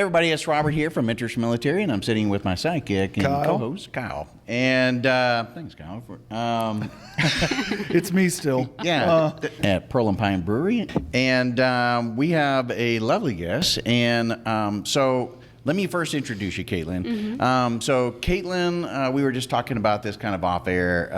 everybody, it's Robert here from Interest Military, and I'm sitting with my sidekick and co-host, Kyle. And thanks, Kyle. It's me still. Yeah, at Pearl and Pine Brewery. And we have a lovely guest. And so let me first introduce you, Kaitlin. Mm-hmm. So Kaitlin, we were just talking about this kind of off air.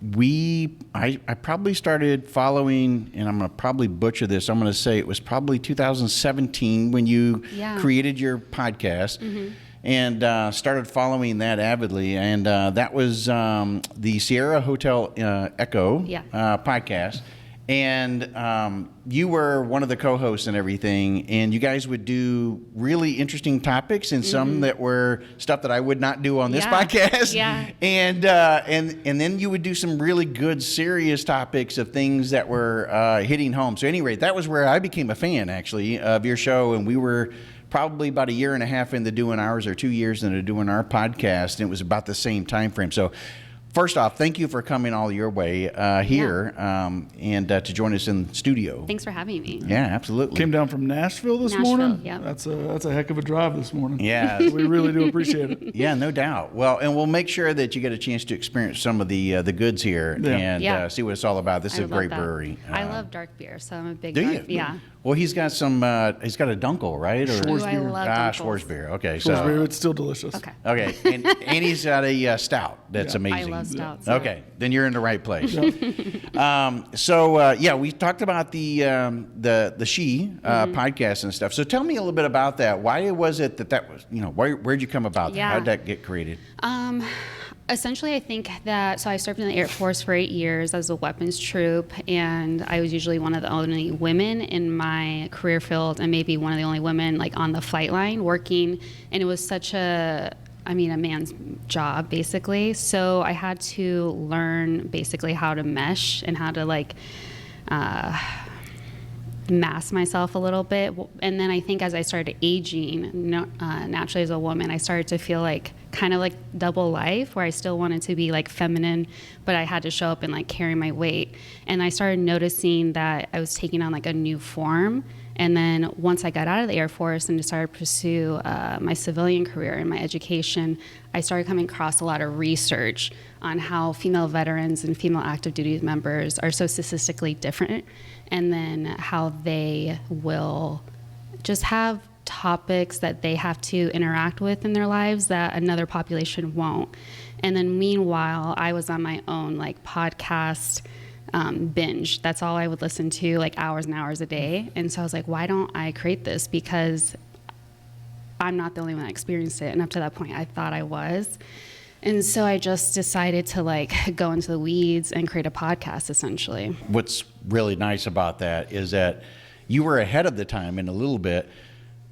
I probably started following, and I'm going to probably butcher this. I'm going to say it was probably 2017 when you created your podcast and started following that avidly. And that was the Sierra Hotel Echo podcast. And you were one of the co-hosts and everything, and you guys would do really interesting topics and some that were stuff that I would not do on this podcast. Yeah. And then you would do some really good, serious topics of things that were hitting home. So anyway, that was where I became a fan, actually, of your show, and we were probably about a year and a half into doing ours, or 2 years into doing our podcast, and it was about the same time frame. So first off, thank you for coming all your way here and to join us in the studio. Thanks for having me. Yeah, absolutely. Came down from Nashville this morning. Yeah, that's a heck of a drive this morning. Yeah, we really do appreciate it. Yeah, no doubt. Well, and we'll make sure that you get a chance to experience some of the goods here and see what it's all about. This is a great brewery. I love dark beer, so I'm a big. Do you? Yeah. Well, he's got some. He's got a Dunkel, right? Or I love Dunkels. Schwarzbier. Okay, Schwarzbier, it's still delicious. Okay, and he's got a stout that's amazing. I love stouts. Okay, then you're in the right place. We talked about the She podcast and stuff. So tell me a little bit about that. Why was it that was, where'd you come about that? How did that get created? Essentially, I think that, so I served in the Air Force for 8 years as a weapons troop, and I was usually one of the only women in my career field, and maybe one of the only women like on the flight line working, and it was such a man's job, basically. So I had to learn basically how to mesh and how to mask myself a little bit. And then I think as I started aging, naturally as a woman, I started to feel kind of like double life, where I still wanted to be feminine, but I had to show up and carry my weight. And I started noticing that I was taking on a new form. And then once I got out of the Air Force and started to pursue my civilian career and my education, I started coming across a lot of research on how female veterans and female active duty members are so statistically different, and then how they will just have topics that they have to interact with in their lives that another population won't. And then meanwhile, I was on my own podcast binge. That's all I would listen to, hours and hours a day. And so I was like, why don't I create this? Because I'm not the only one that experienced it. And up to that point, I thought I was. And so I just decided to go into the weeds and create a podcast, essentially. What's really nice about that is that you were ahead of the time in a little bit.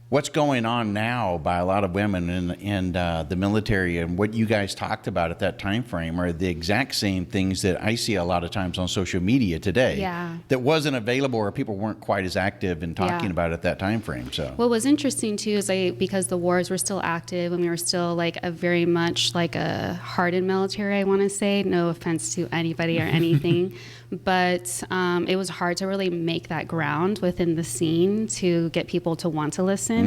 What's going on now by a lot of women in the military, and what you guys talked about at that time frame, are the exact same things that I see a lot of times on social media today. Yeah. That wasn't available, or people weren't quite as active in talking about it at that time frame. So what was interesting too is because the wars were still active and we were still a very much a hardened military, I want to say. No offense to anybody or anything. But it was hard to really make that ground within the scene to get people to want to listen.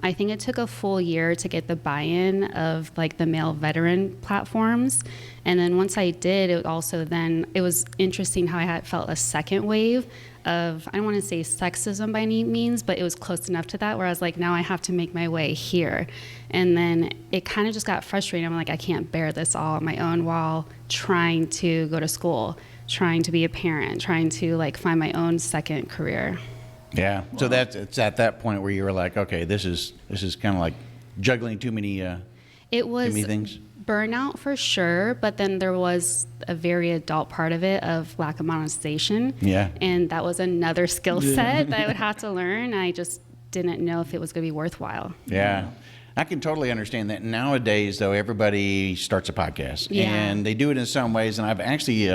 I think it took a full year to get the buy-in of the male veteran platforms. And then once I did, it was interesting how I had felt a second wave of, I don't want to say sexism by any means, but it was close enough to that where I was now I have to make my way here. And then it kind of just got frustrating. I'm I can't bear this all on my own while trying to go to school, trying to be a parent, trying to find my own second career. Yeah. So it's at that point where you were okay, this is kind of juggling too many things. Burnout for sure, but then there was a very adult part of it of lack of monetization. Yeah. And that was another skill set that I would have to learn. I just didn't know if it was going to be worthwhile. Yeah. I can totally understand that. Nowadays, though, everybody starts a podcast, and they do it in some ways. And I've actually,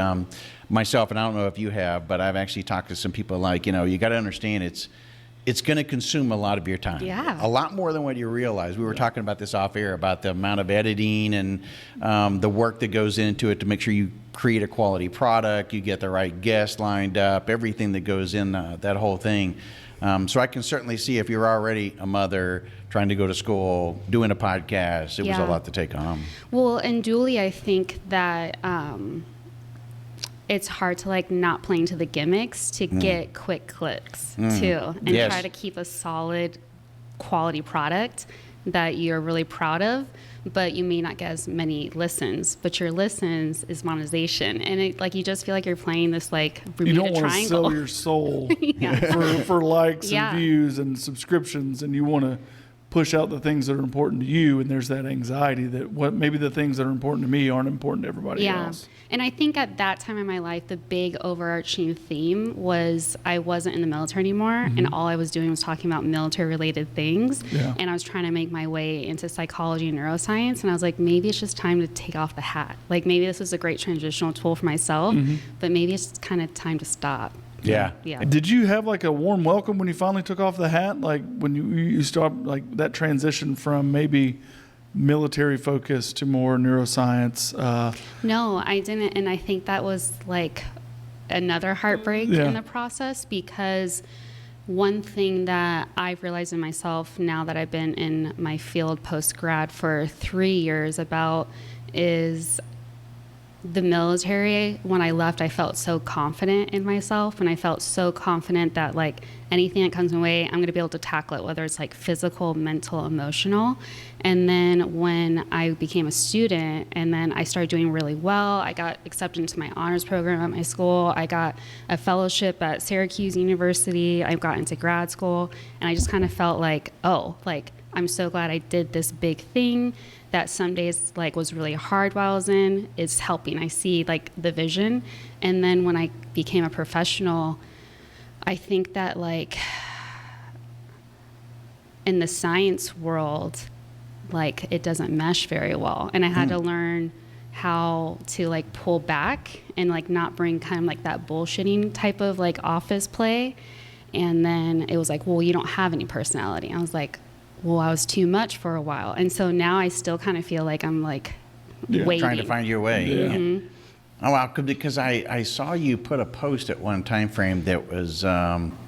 myself, and I don't know if you have, but I've actually talked to some people you got to understand it's going to consume a lot of your time. Yeah. A lot more than what you realize. We were talking about this off air about the amount of editing and the work that goes into it to make sure you create a quality product, you get the right guests lined up, everything that goes in that whole thing. So I can certainly see if you're already a mother trying to go to school, doing a podcast, it was a lot to take on. Well, and dually, I think that it's hard to like not play into the gimmicks to get quick clicks too, and try to keep a solid quality product that you're really proud of, but you may not get as many listens, but your listens is monetization. And it, like, you just feel like you're playing this like Bermuda You don't want to Triangle. sell your soul for likes and views and subscriptions, and you want to push out the things that are important to you, and there's that anxiety that maybe the things that are important to me aren't important to everybody else. And I think at that time in my life, the big overarching theme was I wasn't in the military anymore, and all I was doing was talking about military-related things, and I was trying to make my way into psychology and neuroscience, and I was like, maybe it's just time to take off the hat. Like, maybe this was a great transitional tool for myself, but maybe it's kind of time to stop. Yeah. Did you have like a warm welcome when you finally took off the hat? Like when you start like that transition from maybe military focus to more neuroscience? No, I didn't. And I think that was like another heartbreak in the process, because one thing that I've realized in myself now that I've been in my field post-grad for 3 years about is the military. When I left, I felt so confident in myself, and I felt so confident that like anything that comes my way, I'm going to be able to tackle it, whether it's like physical, mental, emotional. And then when I became a student, and then I started doing really well, I got accepted into my honors program at my school. I got a fellowship at Syracuse University. I got into grad school, and I just kind of felt like, oh, like I'm so glad I did this big thing that some days like was really hard while I was in. It's helping. I see like the vision. And then when I became a professional, I think that like in the science world, like it doesn't mesh very well. And I had to learn how to like pull back and like not bring kind of like that bullshitting type of like office play. And then it was like, well, you don't have any personality. I was like, well, I was too much for a while. And so now I still kind of feel like I'm like waiting. Trying to find your way. Oh, wow, because I saw you put a post at one time frame that was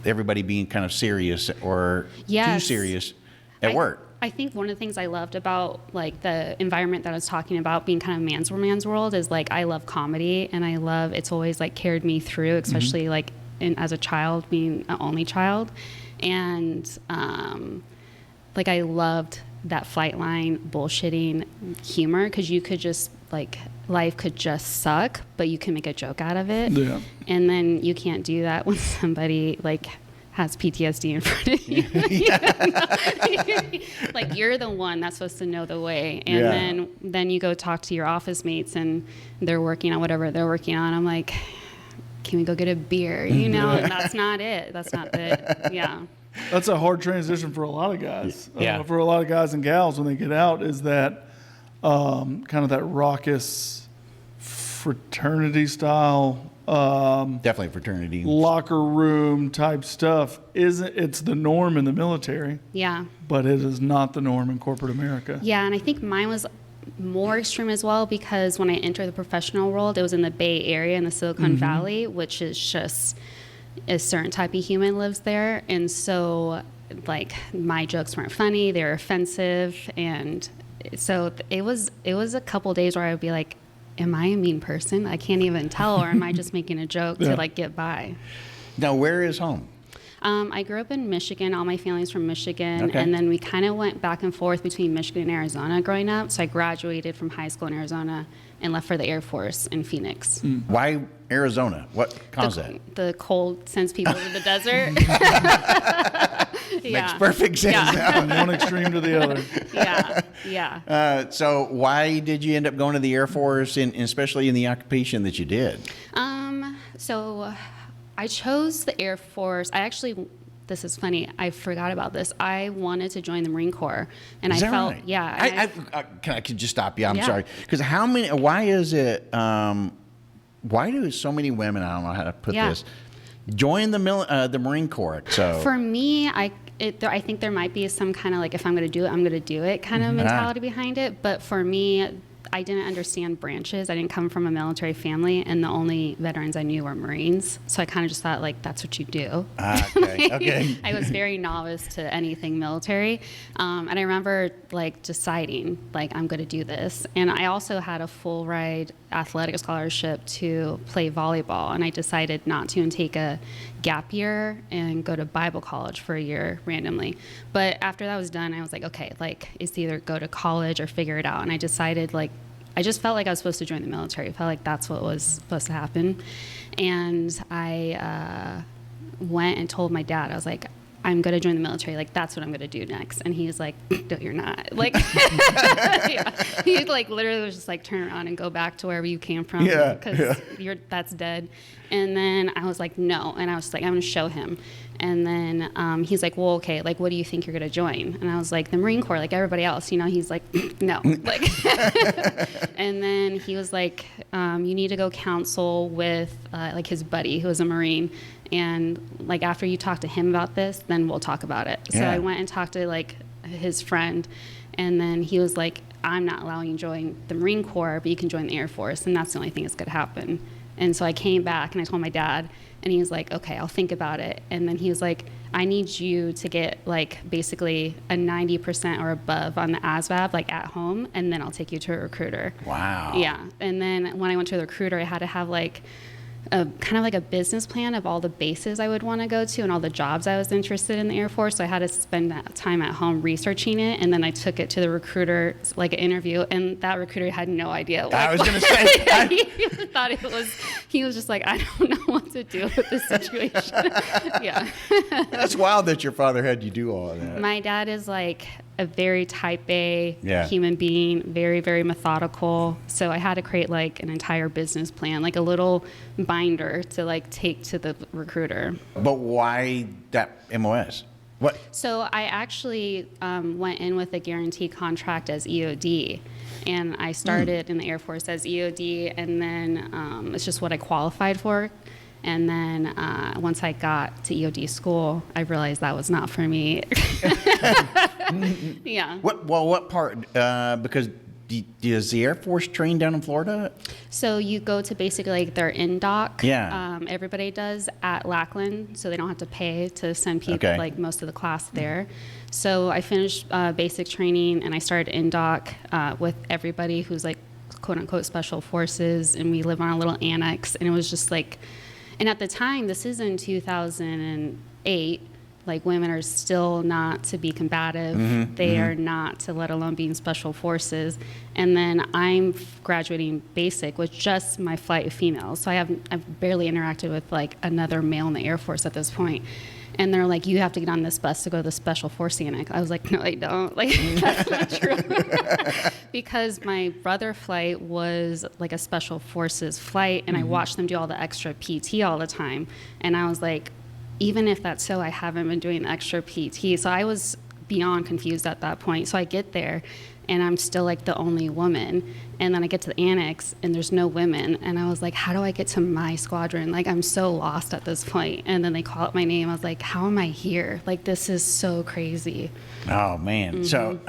everybody being kind of serious or too serious at work. I think one of the things I loved about like the environment that I was talking about being kind of man's world is like I love comedy, and I love, it's always like carried me through, especially like as a child, being an only child. And like I loved that flight line bullshitting humor, because you could just like life could just suck, but you can make a joke out of it. And then you can't do that when somebody like has PTSD in front of you. Like you're the one that's supposed to know the way, and then you go talk to your office mates and they're working on whatever they're working on. I'm like, can we go get a beer? And that's not it. That's not it. That's a hard transition for a lot of guys. For a lot of guys and gals when they get out, is that kind of that raucous fraternity style. Definitely fraternity. Locker room type stuff. It's the norm in the military. But it is not the norm in corporate America. And I think mine was more extreme as well, because when I entered the professional world, it was in the Bay Area in the Silicon Valley, which is just a certain type of human lives there. And so like my jokes weren't funny, they were offensive. And so it was a couple days where I would be like, am I a mean person? I can't even tell, or am I just making a joke to like get by? Now, where is home? I grew up in Michigan. All my family's from Michigan. And then we kind of went back and forth between Michigan and Arizona growing up. So I graduated from high school in Arizona and left for the Air Force in Phoenix. Why Arizona? What caused that? The cold sends people to the desert. Makes perfect sense. From one extreme to the other. So why did you end up going to the Air Force, and especially in the occupation that you did? So I chose the Air Force. This is funny, I forgot about this. I wanted to join the Marine Corps, and Is I that felt, right? yeah. I could just stop you. I'm sorry. Because why is it, why do so many women, I don't know how to put this, join the Marine Corps. So for me, I think there might be some kind of like, if I'm going to do it, I'm going to do it kind of mentality behind it. But for me, I didn't understand branches. I didn't come from a military family, and the only veterans I knew were Marines. So I kind of just thought, like, that's what you do. Okay. I was very novice to anything military. And I remember, like, deciding, like, I'm going to do this. And I also had a full ride athletic scholarship to play volleyball. And I decided not to and take a gap year and go to Bible college for a year randomly. But after that was done, I was like, okay, like, it's either go to college or figure it out. And I decided, like, I just felt like I was supposed to join the military. I felt like that's what was supposed to happen. And I went and told my dad, I was like, I'm going to join the military. Like, that's what I'm going to do next. And he was like, no, you're not. Like, yeah. He like literally was just like, turn around and go back to wherever you came from. Because that's dead. And then I was like, no. And I was like, I'm going to show him. And then he's like, well, okay, like, what do you think you're going to join? And I was like, the Marine Corps, like everybody else, you know. He's like, no. Like, and then he was like, you need to go counsel with like his buddy who was a Marine. And like, after you talk to him about this, then we'll talk about it. So I went and talked to like his friend, and then he was like, I'm not allowing you to join the Marine Corps, but you can join the Air Force, and that's the only thing that's going to happen. And so I came back and I told my dad, and he was like, okay, I'll think about it. And then he was like, I need you to get like basically a 90% or above on the ASVAB, like at home, and then I'll take you to a recruiter. Wow. Yeah. And then when I went to the recruiter, I had to have like a kind of like a business plan of all the bases I would want to go to and all the jobs I was interested in the Air Force. So I had to spend that time at home researching it, and then I took it to the recruiter, like an interview, and that recruiter had no idea. Like, I was going to say. he thought he was just like, I don't know what to do with this situation. Yeah. That's wild that your father had you do all of that. My dad is like a very type A human being, very, very methodical. So I had to create like an entire business plan, like a little binder to like take to the recruiter. But why that MOS? What? So I actually went in with a guaranteed contract as EOD. And I started in the Air Force as EOD, and then it's just what I qualified for. And then once I got to EOD school, I realized that was not for me. Yeah. What part? Because does the Air Force train down in Florida? So you go to basically like their in-dock. Yeah. Everybody does at Lackland, so they don't have to pay to send people, like most of the class there. So I finished basic training, and I started in-dock with everybody who's like quote-unquote special forces, and we live on a little annex, and it was just like, and at the time, this is in 2008, like women are still not to be combative. They are not to, let alone being special forces. And then I'm graduating basic with just my flight of females. So I've barely interacted with like another male in the Air Force at this point. And they're like, you have to get on this bus to go to the special force annex. I was like, no, I don't. Like, that's not true. Because my brother flight was like a special forces flight, and I watched them do all the extra PT all the time. And I was like, even if that's so, I haven't been doing the extra PT. So I was beyond confused at that point. So I get there, and I'm still like the only woman. And then I get to the annex, and there's no women. And I was like, how do I get to my squadron? Like, I'm so lost at this point. And then they call out my name. I was like, how am I here? Like, this is so crazy. Oh, man. So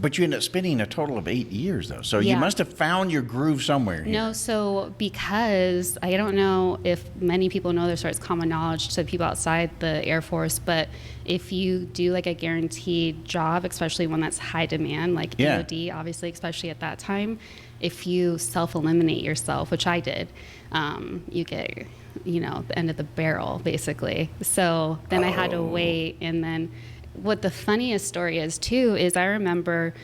but you ended up spending a total of 8 years, though. So you must have found your groove somewhere here. No, so because I don't know if many people know this, or it's common knowledge to people outside the Air Force, but if you do like a guaranteed job, especially one that's high demand, like EOD, obviously, especially at that time, if you self-eliminate yourself, which I did, you get, the end of the barrel, basically. So then I had to wait, and then what the funniest story is too is I remember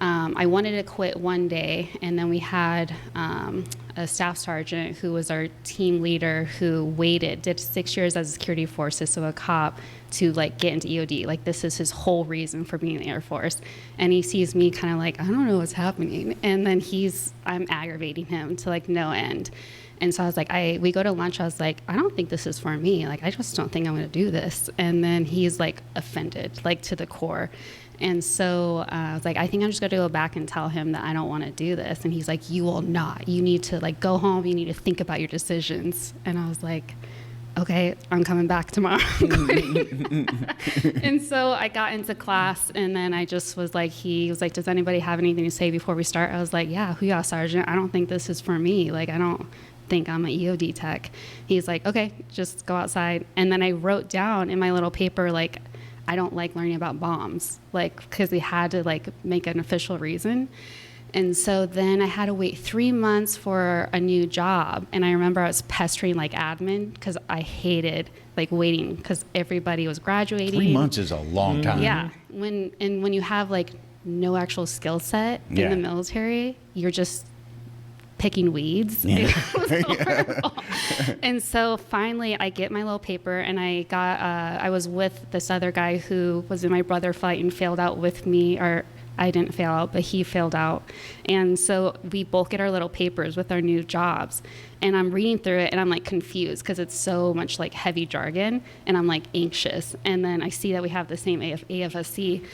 I wanted to quit one day, and then we had a staff sergeant who was our team leader who did 6 years as a security forces, so a cop, to like get into EOD. Like, this is his whole reason for being in the Air Force. And he sees me kind of like, I don't know what's happening. And then I'm aggravating him to like no end. And so I was like, we go to lunch. I was like, I don't think this is for me. Like, I just don't think I'm going to do this. And then he's like offended, like to the core. And so I was like, I think I'm just going to go back and tell him that I don't want to do this. And he's like, you will not. You need to like go home. You need to think about your decisions. And I was like, okay, I'm coming back tomorrow. And so I got into class, and then I just was like, he was like, does anybody have anything to say before we start? I was like, yeah, hoo-yah, Sergeant. I don't think this is for me. Like, I don't think I'm an EOD tech. He's like, okay, just go outside. And then I wrote down in my little paper, like, I don't like learning about bombs, like, because we had to like make an official reason. And so then I had to wait 3 months for a new job. And I remember I was pestering like admin because I hated like waiting because everybody was graduating. 3 months is a long time. Yeah. When you have like no actual skill set in the military, you're just picking weeds. Yeah. It was horrible. And so finally I get my little paper, and I was with this other guy who was in my brother flight and failed out with me, or I didn't fail out, but he failed out. And so we both get our little papers with our new jobs. And I'm reading through it, and I'm like confused because it's so much like heavy jargon, and I'm like anxious. And then I see that we have the same AFSC.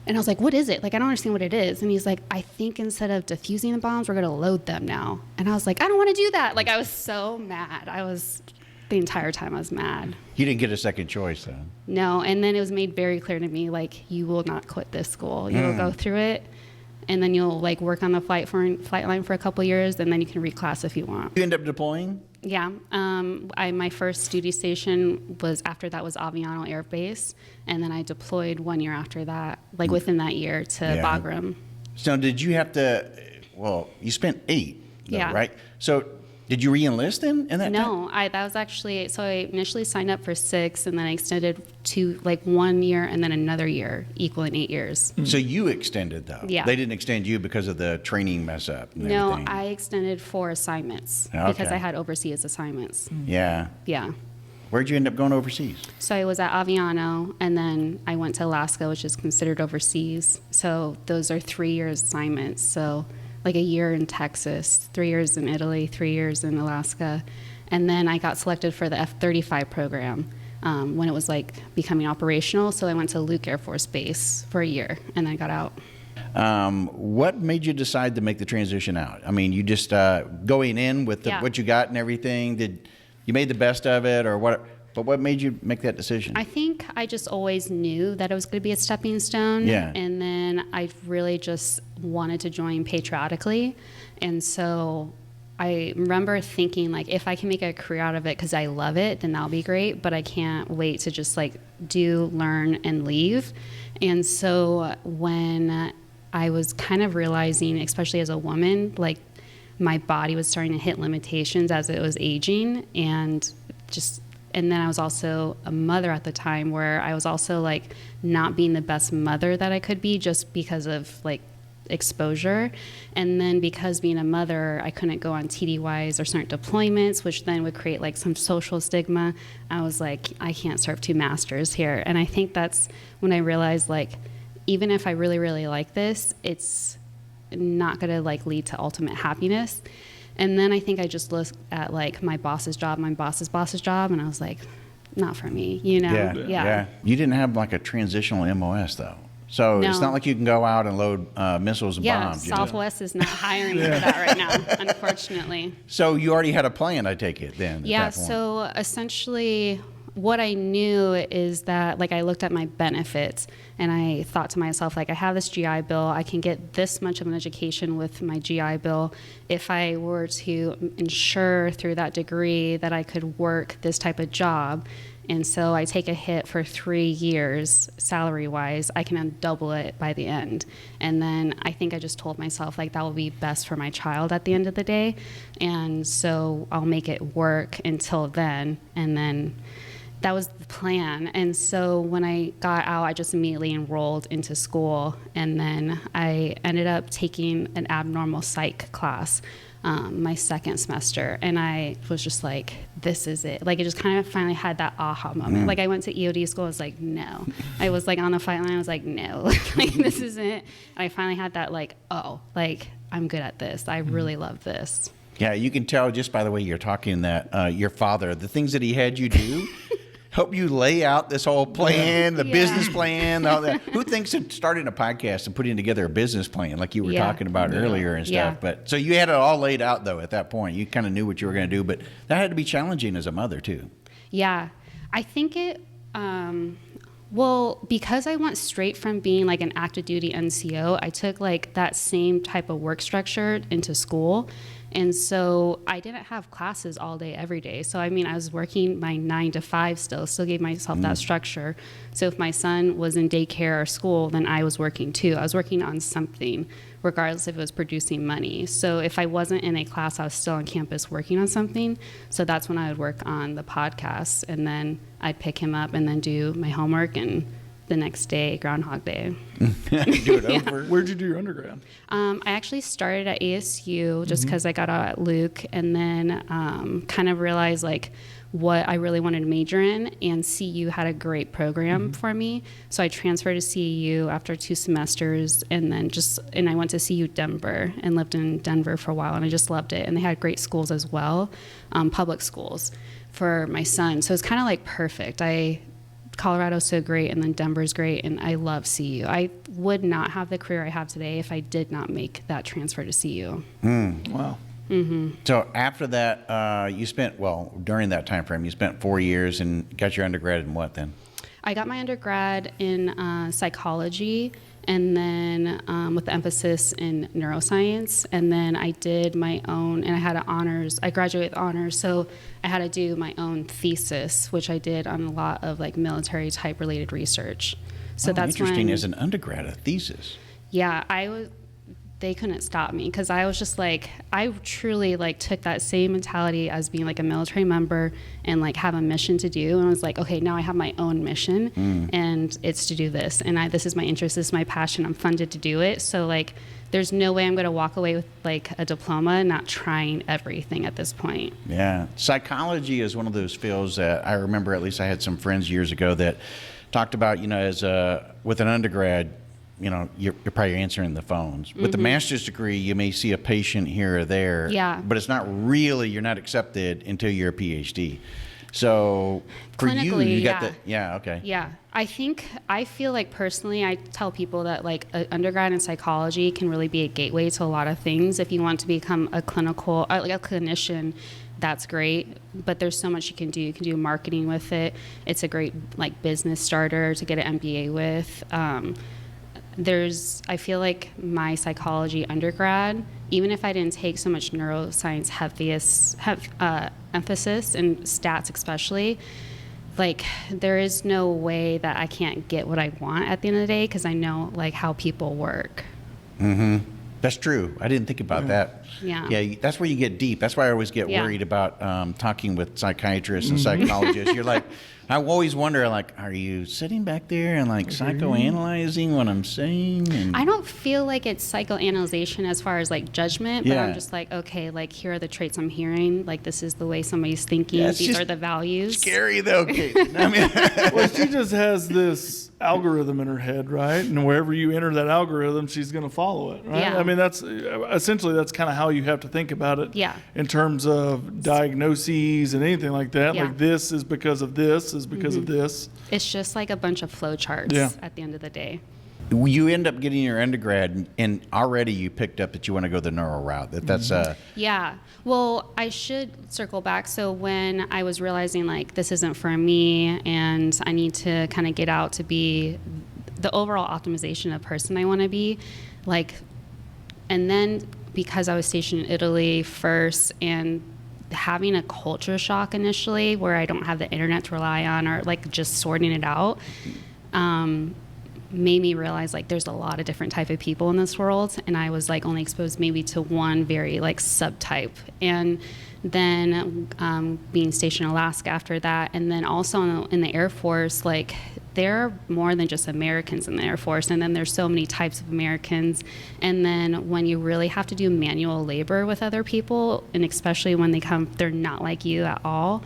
And I was like, what is it? Like, I don't understand what it is. And he's like, I think instead of diffusing the bombs, we're going to load them now. And I was like, I don't want to do that. Like, I was so mad. The entire time I was mad. You didn't get a second choice, though. No, and then it was made very clear to me, like, you will not quit this school. You will go through it, and then you'll, like, work on the flight line for a couple of years, and then you can reclass if you want. You end up deploying? Yeah. My first duty station was Aviano Air Base, and then I deployed 1 year after that, like, within that year to Bagram. So did you have to, well, you spent 8, though, Yeah. right? So did you re-enlist in that time? No, that was actually, so I initially signed up for 6, and then I extended to like 1 year and then another year, equaling 8 years. So you extended, though? Yeah. They didn't extend you because of the training mess up and No, everything? I extended 4 assignments because Okay. I had overseas assignments. Yeah. Yeah. Where'd you end up going overseas? So I was at Aviano, and then I went to Alaska, which is considered overseas. So those are 3-year assignments. So like a year in Texas, 3 years in Italy, 3 years in Alaska. And then I got selected for the F-35 program when it was like becoming operational. So I went to Luke Air Force Base for a year, and then I got out. What made you decide to make the transition out? I mean, you just going in with what you got and everything, did you made the best of it, or what? But what made you make that decision? I think I just always knew that it was going to be a stepping stone. Yeah. And then I really just wanted to join patriotically. And so I remember thinking, like, if I can make a career out of it because I love it, then that'll be great. But I can't wait to just, like, do, learn, and leave. And so when I was kind of realizing, especially as a woman, like, my body was starting to hit limitations as it was aging, and then I was also a mother at the time, where I was also like not being the best mother that I could be just because of like exposure. And then because being a mother, I couldn't go on TDYs or certain deployments, which then would create like some social stigma. I was like, I can't serve 2 masters here. And I think that's when I realized, like, even if I really, really like this, it's not going to like lead to ultimate happiness. And then I think I just looked at like my boss's job, my boss's boss's job, and I was like, not for me, you know? Yeah. You didn't have like a transitional MOS, though. So it's not like you can go out and load missiles and bombs. Yeah, Southwest is not hiring for that right now, unfortunately. So you already had a plan, I take it, then? Yeah, at that point. so essentially what I knew is that, like, I looked at my benefits, and I thought to myself, like, I have this GI Bill. I can get this much of an education with my GI Bill. If I were to ensure through that degree that I could work this type of job, and so I take a hit for 3 years salary-wise, I can double it by the end. And then I think I just told myself, like, that will be best for my child at the end of the day. And so I'll make it work until then, and then that was the plan. And so when I got out, I just immediately enrolled into school, and then I ended up taking an abnormal psych class my second semester, and I was just like, this is it. Like, it just kind of finally had that aha moment. Like, I went to EOD school, I was like, no. I was like on the fight line, I was like, no, like, this isn't it. And I finally had that, like, oh, like, I'm good at this. I really love this. Yeah, you can tell just by the way you're talking that your father, the things that he had you do, help you lay out this whole plan, the business plan, all that. Who thinks of starting a podcast and putting together a business plan like you were talking about earlier and stuff? But so you had it all laid out though at that point. You kind of knew what you were going to do, but that had to be challenging as a mother too. Yeah, I think it. Well, because I went straight from being like an active duty NCO, I took like that same type of work structure into school. And so I didn't have classes all day, every day. So, I mean, I was working my 9 to 5 still gave myself that structure. So if my son was in daycare or school, then I was working too. I was working on something, regardless if it was producing money. So if I wasn't in a class, I was still on campus working on something. So that's when I would work on the podcast, and then I'd pick him up and then do my homework, and the next day, Groundhog Day. Do it over. Where'd you do your undergrad? I actually started at ASU just because I got out at Luke, and then kind of realized like what I really wanted to major in, and CU had a great program for me. So I transferred to CU after 2 semesters, and then and I went to CU Denver and lived in Denver for a while, and I just loved it. And they had great schools as well, public schools for my son. So it's kind of like perfect. Colorado's so great, and then Denver's great, and I love CU. I would not have the career I have today if I did not make that transfer to CU. Wow. So after that, during that time frame, you spent 4 years and got your undergrad in what then? I got my undergrad in psychology, and then with the emphasis in neuroscience. And then I did my own, and I had I graduated with honors, so I had to do my own thesis, which I did on a lot of like military type related research. So that's interesting as an undergrad, a thesis. Yeah, they couldn't stop me, because I was just like, I truly like took that same mentality as being like a military member and like have a mission to do, and I was like, okay, now I have my own mission, and it's to do this, and this is my interest, this is my passion, I'm funded to do it. So like there's no way I'm going to walk away with like a diploma not trying everything at this point. Yeah, psychology is one of those fields that I remember, at least I had some friends years ago that talked about, as with an undergrad, you're probably answering the phones. With the master's degree, you may see a patient here or there, but it's not really, you're not accepted until you're a PhD. So for you got the, okay. Yeah, I feel like personally, I tell people that like an undergrad in psychology can really be a gateway to a lot of things. If you want to become a clinician, that's great, but there's so much you can do. You can do marketing with it. It's a great like business starter to get an MBA with. I feel like my psychology undergrad, even if I didn't take so much neuroscience emphasis and stats especially, like there is no way that I can't get what I want at the end of the day, because I know like how people work. That's true. I didn't think about that. Yeah, that's where you get deep. That's why I always get worried about talking with psychiatrists and psychologists. You're like, I always wonder, like, are you sitting back there and like psychoanalyzing what I'm saying? And I don't feel like it's psychoanalyzation as far as like judgment, but I'm just like, okay, like here are the traits I'm hearing. Like this is the way somebody's thinking. These are the values. Scary though, Kate. I mean, well, she just has this algorithm in her head, right? And wherever you enter that algorithm, she's going to follow it, right? Yeah. I mean, that's kind of how you have to think about it. Yeah. In terms of diagnoses and anything like that. Like this is because of this, is because of this. It's just like a bunch of flow charts at the end of the day. You end up getting your undergrad, and already you picked up that you want to go the neuro route. That's Yeah. Well, I should circle back. So when I was realizing like this isn't for me, and I need to kind of get out to be the overall optimization of person I want to be, like, and then because I was stationed in Italy first, and having a culture shock initially where I don't have the internet to rely on, or like just sorting it out, made me realize like there's a lot of different type of people in this world, and I was like only exposed maybe to one very like subtype. And then being stationed in Alaska after that, and then also in the Air Force, like there are more than just Americans in the Air Force, and then there's so many types of Americans. And then when you really have to do manual labor with other people, and especially when they're not like you at all,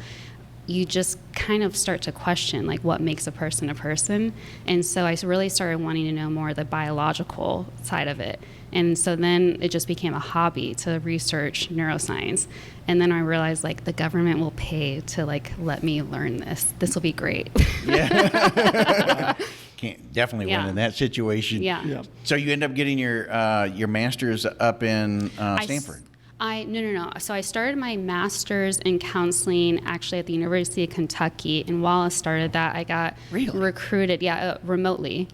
you just kind of start to question like what makes a person. And so I really started wanting to know more of the biological side of it. And so then it just became a hobby to research neuroscience. And then I realized like the government will pay to like let me learn this. This will be great. Yeah. Can't definitely win in that situation. Yeah. So you end up getting your master's up in Stanford. No. So I started my master's in counseling actually at the University of Kentucky. And while I started that, I got recruited, remotely,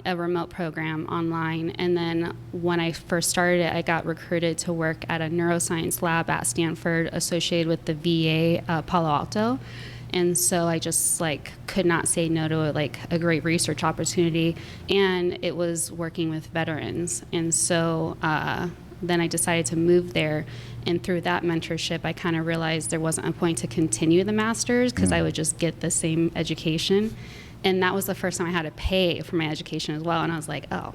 a remote program online. And then when I first started it, I got recruited to work at a neuroscience lab at Stanford associated with the VA Palo Alto. And so I just like could not say no to a great research opportunity. And it was working with veterans. And so then I decided to move there. And through that mentorship, I kind of realized there wasn't a point to continue the master's because I would just get the same education. And that was the first time I had to pay for my education as well. And I was like, oh,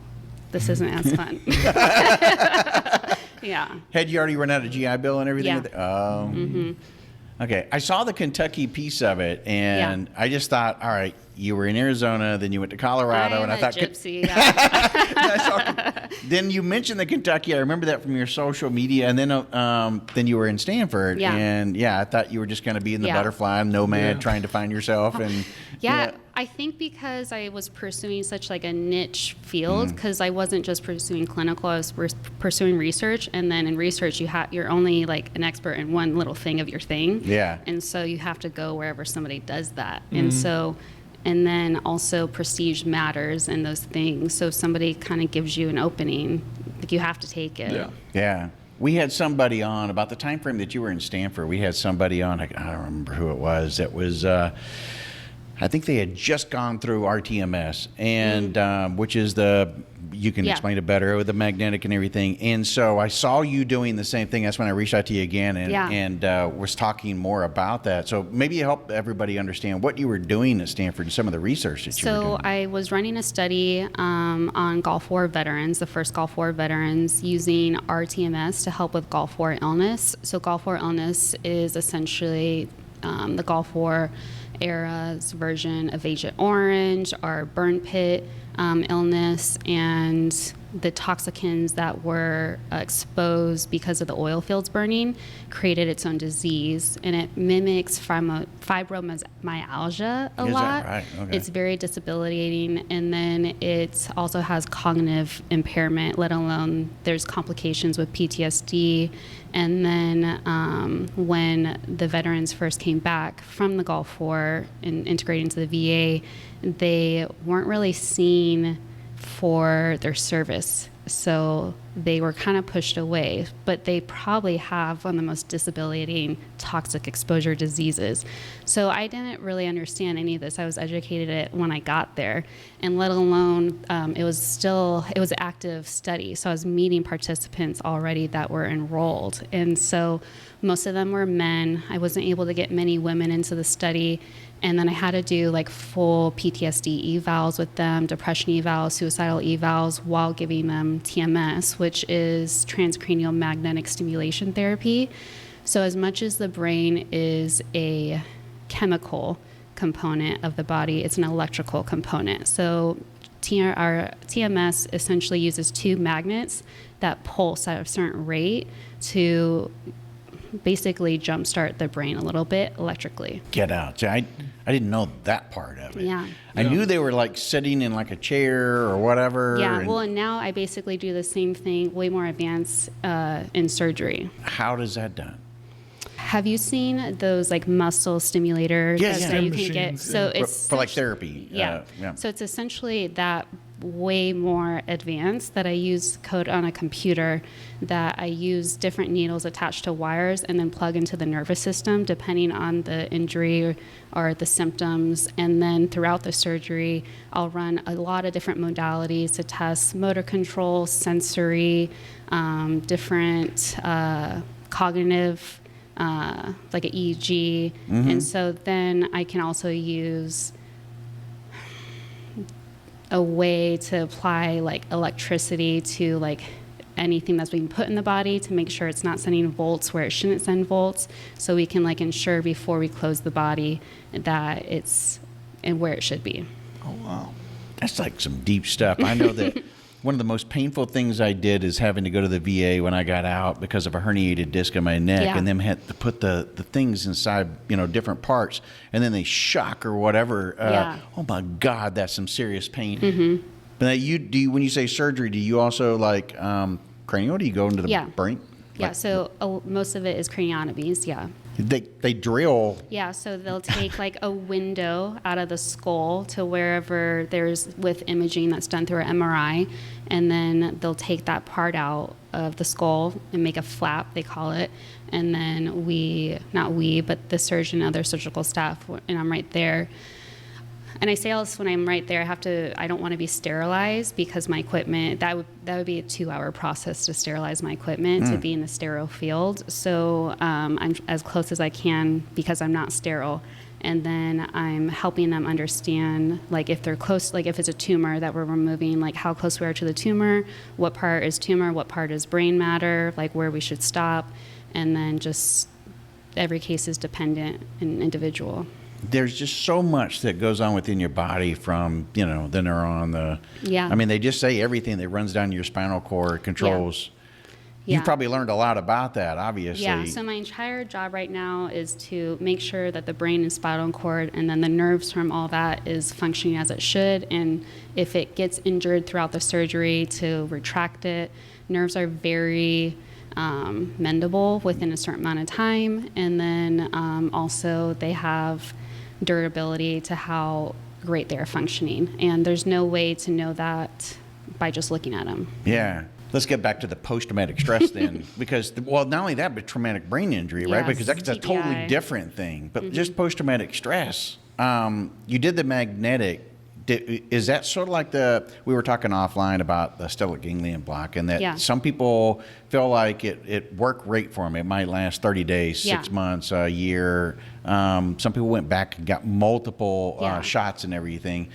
this isn't as fun. Yeah. Had you already run out of GI Bill and everything? Yeah. Oh. Mm-hmm. Okay. I saw the Kentucky piece of it, and I just thought, all right, you were in Arizona, then you went to Colorado, and I thought, gypsy. Yeah. Then you mentioned the Kentucky. I remember that from your social media, and then you were in Stanford, and I thought you were just going to be in the butterfly nomad, trying to find yourself, and I think because I was pursuing such like a niche field, because I wasn't just pursuing clinical, I was pursuing research, and then in research you're only like an expert in one little thing of your thing, and so you have to go wherever somebody does that, and so. And then also prestige matters and those things. So if somebody kind of gives you an opening, like you have to take it. Yeah. We had somebody on about the time frame that you were in Stanford. We had somebody on, I don't remember who it was. It was, I think they had just gone through RTMS, and which is you can explain it better with the magnetic and everything. And so I saw you doing the same thing. That's when I reached out to you again and was talking more about that. So maybe you help everybody understand what you were doing at Stanford and some of the research that you were doing. So I was running a study on Gulf War veterans, the first Gulf War veterans, using RTMS to help with Gulf War illness. So Gulf War illness is essentially the Gulf War era's version of Agent Orange, or burn pit illness, and the toxicants that were exposed because of the oil fields burning created its own disease, and it mimics fibromyalgia a lot. Right? Okay. It's very debilitating, and then it also has cognitive impairment, let alone there's complications with PTSD. And then when the veterans first came back from the Gulf War and integrated into the VA, they weren't really seen for their service. So they were kind of pushed away, but they probably have one of the most debilitating toxic exposure diseases. So I didn't really understand any of this. I was educated when I got there, and let alone it was an active study. So I was meeting participants already that were enrolled. And so most of them were men. I wasn't able to get many women into the study. And then I had to do like full PTSD evals with them, depression evals, suicidal evals, while giving them TMS, which is transcranial magnetic stimulation therapy. So as much as the brain is a chemical component of the body, it's an electrical component. So our TMS essentially uses two magnets that pulse at a certain rate to basically jumpstart the brain a little bit electrically. Get out. I didn't know that part of it. Yeah. I knew they were like sitting in like a chair or whatever. Yeah, and now I basically do the same thing, way more advanced in surgery. How does that done? Have you seen those like muscle stimulators that you can get? Machines, So it's for like therapy. Yeah. So it's essentially that way more advanced that I use code on a computer, that I use different needles attached to wires and then plug into the nervous system depending on the injury or the symptoms. And then throughout the surgery, I'll run a lot of different modalities to test motor control, sensory, different cognitive, like an EEG. And so then I can also use a way to apply like electricity to like anything that's being put in the body to make sure it's not sending volts where it shouldn't send volts, so we can like ensure before we close the body that it's and where it should be. Oh, wow. That's like some deep stuff. I know that one of the most painful things I did is having to go to the VA when I got out because of a herniated disc in my neck, Yeah. and them had to put the things inside, different parts, and then they shock or whatever. Oh my God, that's some serious pain. Mm-hmm. But now when you say surgery, do you also like cranial? Do you go into the brain? Yeah, so most of it is craniotomies, yeah. They drill. Yeah, so they'll take like a window out of the skull to wherever there's with imaging that's done through an MRI, and then they'll take that part out of the skull and make a flap, they call it, and then but the surgeon and other surgical staff, and I'm right there. And I say all this when I'm right there, I don't want to be sterilized because my equipment, that would be a 2-hour process to sterilize my equipment to be in the sterile field. So I'm as close as I can because I'm not sterile. And then I'm helping them understand, like if they're close, like if it's a tumor that we're removing, like how close we are to the tumor, what part is tumor, what part is brain matter, like where we should stop. And then just every case is dependent and individual. There's just so much that goes on within your body from, the neuron, I mean, they just say everything that runs down your spinal cord controls. Yeah. You've probably learned a lot about that, obviously. Yeah, so my entire job right now is to make sure that the brain and spinal cord and then the nerves from all that is functioning as it should. And if it gets injured throughout the surgery, to retract it. Nerves are very mendable within a certain amount of time. And then also they have durability to how great they're functioning. And there's no way to know that by just looking at them. Yeah. Let's get back to the post-traumatic stress then, because, not only that, but traumatic brain injury, right? Yes, Because that's a totally TBI. different thing. But just post-traumatic stress, you did the magnetic. Is that sort of like we were talking offline about the stellate ganglion block, and that some people feel like it worked great for them. It might last 30 days, 6 months, a year. Some people went back and got multiple shots and everything.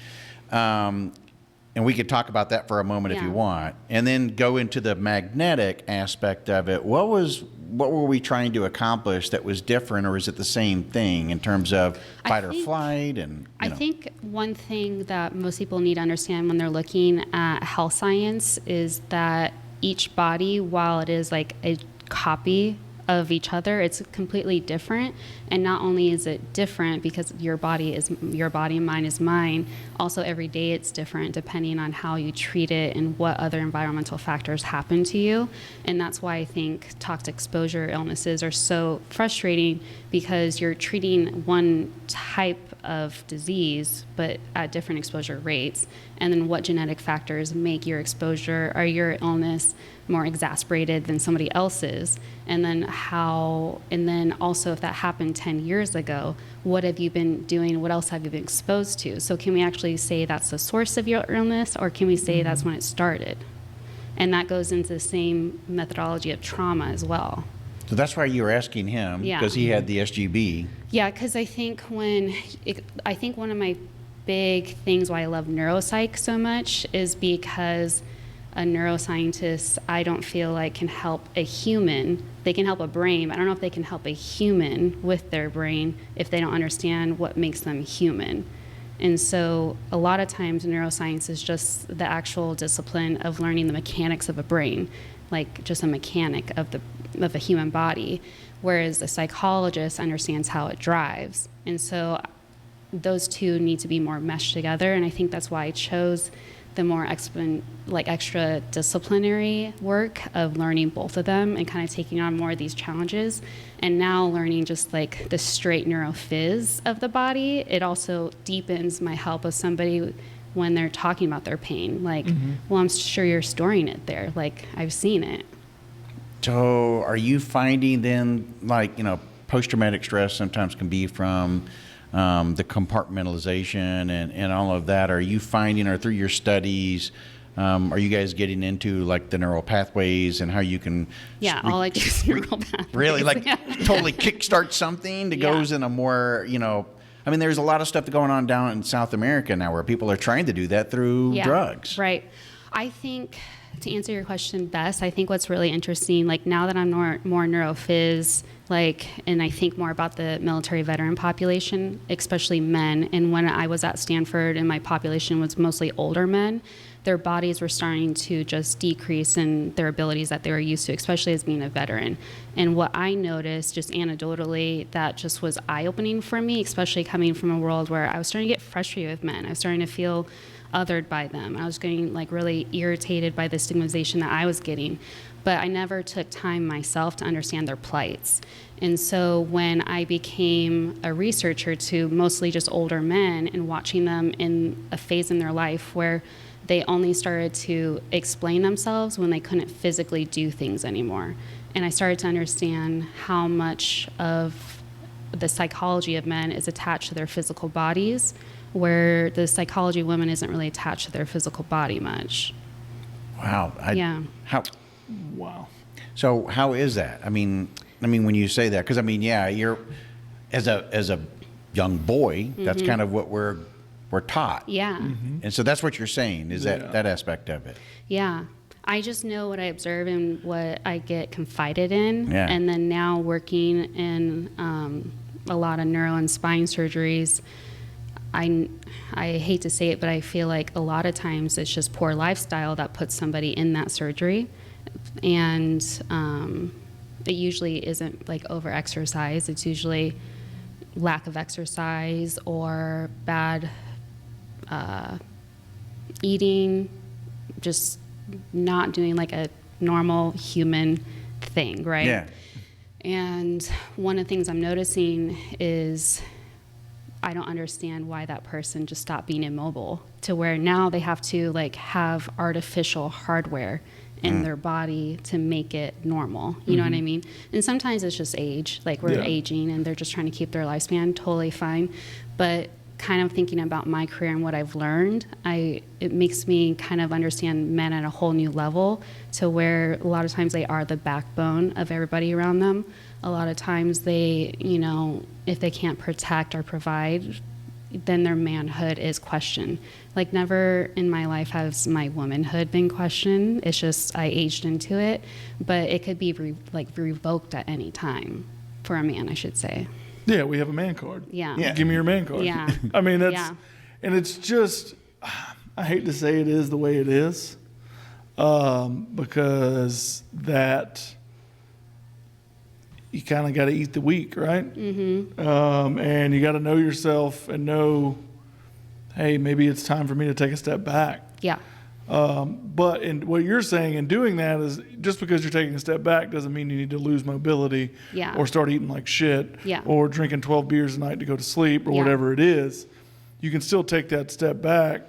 And we could talk about that for a moment if you want, and then go into the magnetic aspect of it. What were we trying to accomplish that was different, or is it the same thing in terms of fight or flight? And I think one thing that most people need to understand when they're looking at health science is that each body, while it is like a copy of each other, it's completely different. And not only is it different because your body is your body and mine is mine, also every day it's different depending on how you treat it and what other environmental factors happen to you. And that's why I think toxic exposure illnesses are so frustrating, because you're treating one type of disease but at different exposure rates. And then what genetic factors make your exposure or your illness more exacerbated than somebody else's, and then also if that happened 10 years ago, what have you been doing, what else have you been exposed to? So can we actually say that's the source of your illness, or can we say that's when it started? And that goes into the same methodology of trauma as well. So that's why you were asking him, because he had the SGB. Yeah, because I think one of my big things why I love neuropsych so much is because a neuroscientist, I don't feel like can help a human. They can help a brain, but I don't know if they can help a human with their brain if they don't understand what makes them human. And so a lot of times neuroscience is just the actual discipline of learning the mechanics of a brain, like just a mechanic of a human body, whereas a psychologist understands how it drives. And so those two need to be more meshed together, and I think that's why I chose the more extra disciplinary work of learning both of them and kind of taking on more of these challenges. And now learning just like the straight neurophys of the body, it also deepens my help with somebody when they're talking about their pain. Like, well, I'm sure you're storing it there. Like, I've seen it. So are you finding then, post-traumatic stress sometimes can be from the compartmentalization and all of that? Are you finding, or through your studies, are you guys getting into like the neural pathways and how you can all like just neural pathways. Really totally kickstart something that goes in a more, I mean, there's a lot of stuff going on down in South America now where people are trying to do that through drugs. Right. I think, to answer your question best, I think what's really interesting, like now that I'm more neurophys, and I think more about the military veteran population, especially men, and when I was at Stanford and my population was mostly older men, their bodies were starting to just decrease in their abilities that they were used to, especially as being a veteran. And what I noticed just anecdotally that just was eye-opening for me, especially coming from a world where I was starting to get frustrated with men. I was starting to feel othered by them. I was getting like really irritated by the stigmatization that I was getting, but I never took time myself to understand their plights. And so when I became a researcher to mostly just older men and watching them in a phase in their life where they only started to explain themselves when they couldn't physically do things anymore. And I started to understand how much of the psychology of men is attached to their physical bodies, where the psychology of women isn't really attached to their physical body much. Wow. Wow. So how is that? I mean, when you say that, because you're as a young boy, that's kind of what we're taught. Yeah. And so that's what you're saying, is that aspect of it. Yeah. I just know what I observe and what I get confided in. Yeah. And then now working in a lot of neuro and spine surgeries, I hate to say it, but I feel like a lot of times it's just poor lifestyle that puts somebody in that surgery. And it usually isn't like over-exercise. It's usually lack of exercise or bad eating, just not doing like a normal human thing, right? Yeah. And one of the things I'm noticing is I don't understand why that person just stopped being immobile, to where now they have to like have artificial hardware in their body to make it normal. You know what I mean? And sometimes it's just age, like we're aging and they're just trying to keep their lifespan, totally fine. But kind of thinking about my career and what I've learned, it makes me kind of understand men at a whole new level, to where a lot of times they are the backbone of everybody around them. A lot of times they, if they can't protect or provide, then their manhood is questioned. Like never in my life has my womanhood been questioned. It's just I aged into it, but it could be revoked at any time for a man, I should say. Yeah, we have a man card. Yeah. Give me your man card. Yeah. I mean, and it's just, I hate to say it is the way it is, because that you kind of got to eat the weak, right? And you got to know yourself and know, hey, maybe it's time for me to take a step back. Yeah. But in what you're saying in doing that is just because you're taking a step back doesn't mean you need to lose mobility or start eating like shit or drinking 12 beers a night to go to sleep or whatever it is. You can still take that step back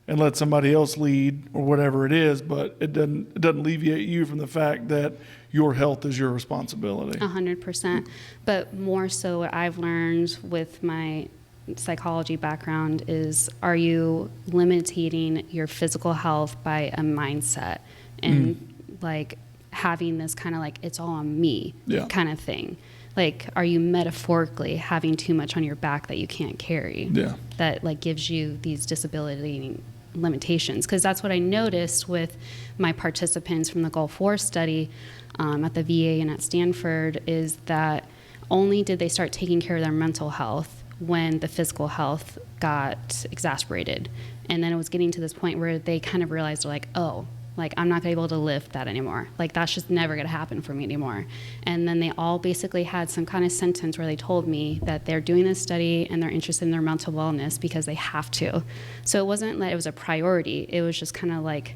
and let somebody else lead or whatever it is, but it doesn't alleviate you from the fact that your health is your responsibility. 100%. But more so what I've learned with my psychology background is, are you limiting your physical health by a mindset and like having this kind of like it's all on me kind of thing? Like, are you metaphorically having too much on your back that you can't carry? That like gives you these disability limitations? Because that's what I noticed with my participants from the Gulf War study at the VA and at Stanford, is that only did they start taking care of their mental health when the physical health got exacerbated. And then it was getting to this point where they kind of realized, they're like, oh, like I'm not gonna be able to lift that anymore. Like that's just never gonna happen for me anymore. And then they all basically had some kind of sentence where they told me that they're doing this study and they're interested in their mental wellness because they have to. So it wasn't that it was a priority, it was just kind of like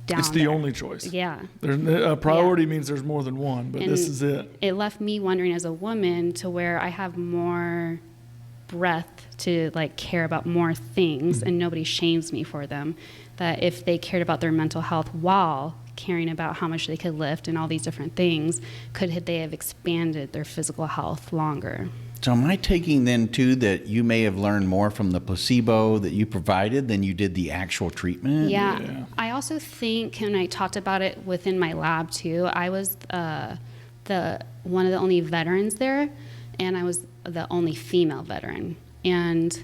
down It's the there. only choice. Yeah. A priority means there's more than one, but And this is it. It left me wondering as a woman, to where I have more breath to like care about more things and nobody shames me for them, that if they cared about their mental health while caring about how much they could lift and all these different things, could they have expanded their physical health longer? So am I taking then too that you may have learned more from the placebo that you provided than you did the actual treatment? Yeah. I also think, and I talked about it within my lab too, I was one of the only veterans there, and I was the only female veteran. And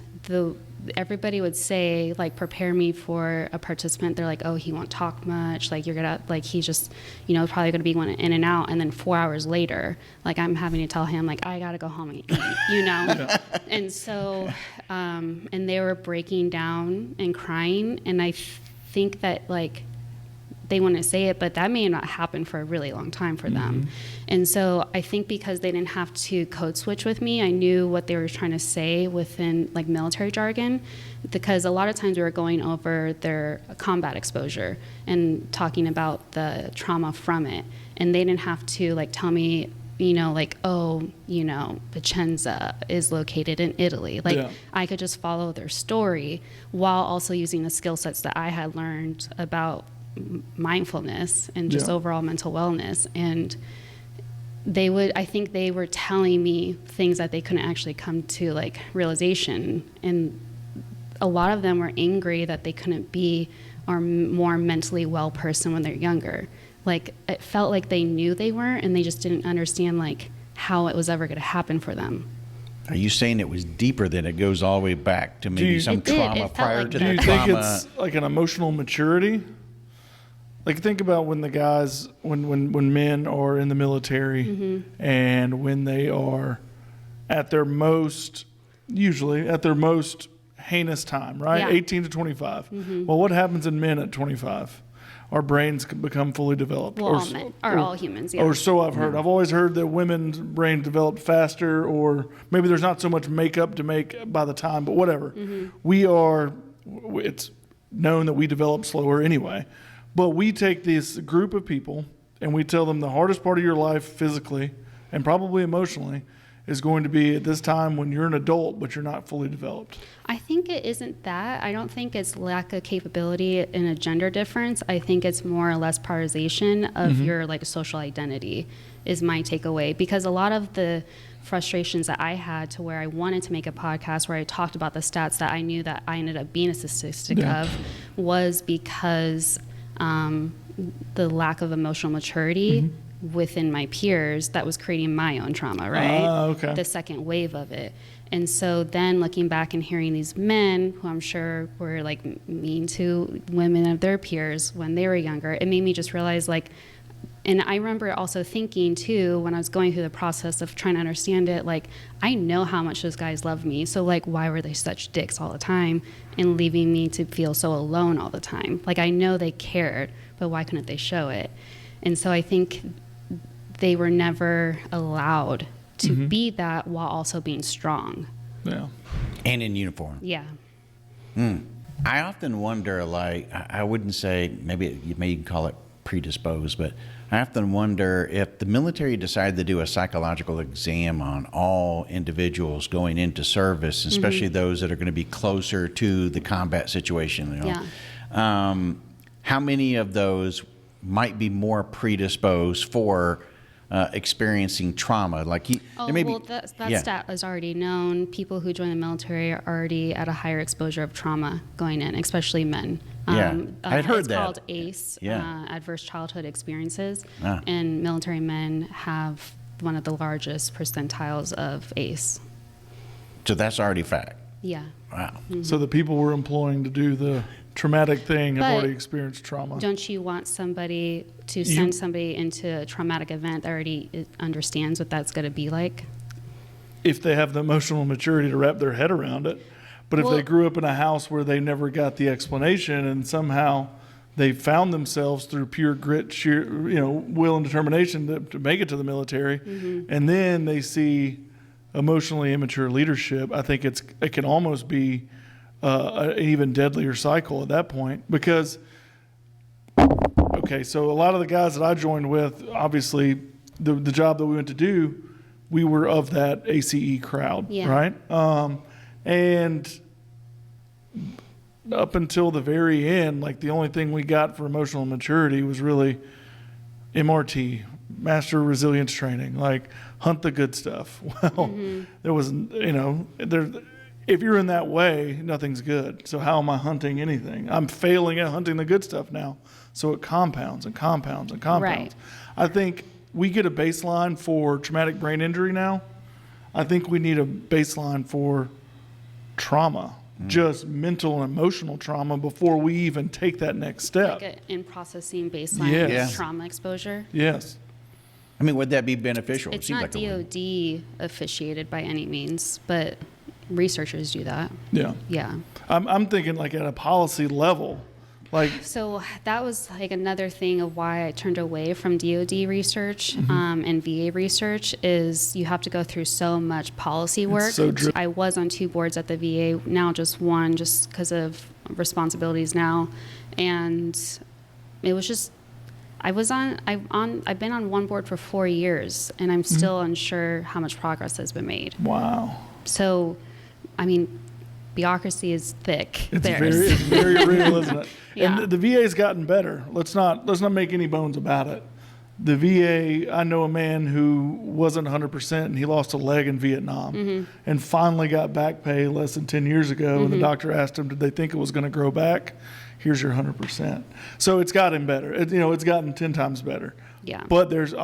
everybody would say, like, prepare me for a participant. They're like, oh, he won't talk much. Like, you're going to, like, he's just, probably going to be one in and out. And then 4 hours later, like, I'm having to tell him, like, I got to go home and eat, And so, and they were breaking down and crying. And I think that like they want to say it, but that may not happen for a really long time for them. And so I think because they didn't have to code switch with me, I knew what they were trying to say within like military jargon, because a lot of times we were going over their combat exposure and talking about the trauma from it. And they didn't have to like tell me, you know, like, oh, you know, Vicenza is located in Italy. Like I could just follow their story while also using the skill sets that I had learned about mindfulness and just overall mental wellness. And I think they were telling me things that they couldn't actually come to like realization. And a lot of them were angry that they couldn't be a more mentally well person when they're younger. Like it felt like they knew they weren't, and they just didn't understand like how it was ever going to happen for them. Are you saying it was deeper than it goes all the way back to maybe some trauma prior to the trauma? Do you think it's like an emotional maturity? Like think about when the guys, when men are in the military and when they are at their most, usually at their most heinous time, right? 18 to 25. Well, what happens in men at 25? Our brains become fully developed. Well, all men, or all humans, Or so I've heard. I've always heard that women's brains develop faster, or maybe there's not so much makeup to make by the time, but whatever. It's known that we develop slower anyway. But we take this group of people and we tell them the hardest part of your life physically and probably emotionally is going to be at this time when you're an adult, but you're not fully developed. I think it isn't that. I don't think it's lack of capability in a gender difference. I think it's more or less prioritization of your like social identity is my takeaway, because a lot of the frustrations that I had to where I wanted to make a podcast where I talked about the stats that I knew that I ended up being a statistic of was because the lack of emotional maturity within my peers that was creating my own trauma, right? The second wave of it. And so then looking back and hearing these men who I'm sure were like mean to women of their peers when they were younger, it made me just realize like, and I remember also thinking too, when I was going through the process of trying to understand it, like, I know how much those guys love me. So like, why were they such dicks all the time and leaving me to feel so alone all the time? Like, I know they cared, but why couldn't they show it? And so I think they were never allowed to be that while also being strong. Yeah. And in uniform. Yeah. I often wonder, like, I wouldn't say, maybe you may call it predisposed, but I often wonder if the military decided to do a psychological exam on all individuals going into service, especially those that are going to be closer to the combat situation. You know? How many of those might be more predisposed for experiencing trauma? Like that stat is already known. People who join the military are already at a higher exposure of trauma going in, especially men. I'd heard it's that. Called ACE, Adverse Childhood Experiences, and military men have one of the largest percentiles of ACE. So that's already fact. Yeah. Wow. So the people we're employing to do the traumatic thing have already experienced trauma. Don't you want somebody to send somebody into a traumatic event that already understands what that's going to be like? If they have the emotional maturity to wrap their head around it. But if they grew up in a house where they never got the explanation and somehow they found themselves through pure grit, sheer, will and determination to make it to the military, and then they see emotionally immature leadership, I think it can almost be an even deadlier cycle at that point. Because, so a lot of the guys that I joined with, obviously, the job that we went to do, we were of that ACE crowd, right? And up until the very end, like the only thing we got for emotional maturity was really MRT, Master Resilience Training, like hunt the good stuff. Well, there was, if you're in that way, nothing's good. So how am I hunting anything? I'm failing at hunting the good stuff now. So it compounds and compounds and compounds. Right. I think we get a baseline for traumatic brain injury now. I think we need a baseline for trauma, just mental and emotional trauma before we even take that next step. Like in processing baseline trauma exposure? Yes. I mean, would that be beneficial? It's not DOD officiated by any means, but researchers do that. Yeah. Yeah. I'm thinking like at a policy level, So that was like another thing of why I turned away from DoD research and VA research is you have to go through so much policy work. I was on 2 boards at the VA, now just 1, just because of responsibilities now, and it was just I've been on 1 board for 4 years, and I'm still unsure how much progress has been made. Wow. So, I mean, bureaucracy is thick. It's very real, isn't it? Yeah. And the VA's gotten better. Let's not make any bones about it. The VA, I know a man who wasn't 100% and he lost a leg in Vietnam and finally got back pay less than 10 years ago. And the doctor asked him, did they think it was going to grow back? Here's your 100%. So it's gotten better. It's gotten 10 times better. Yeah. But there's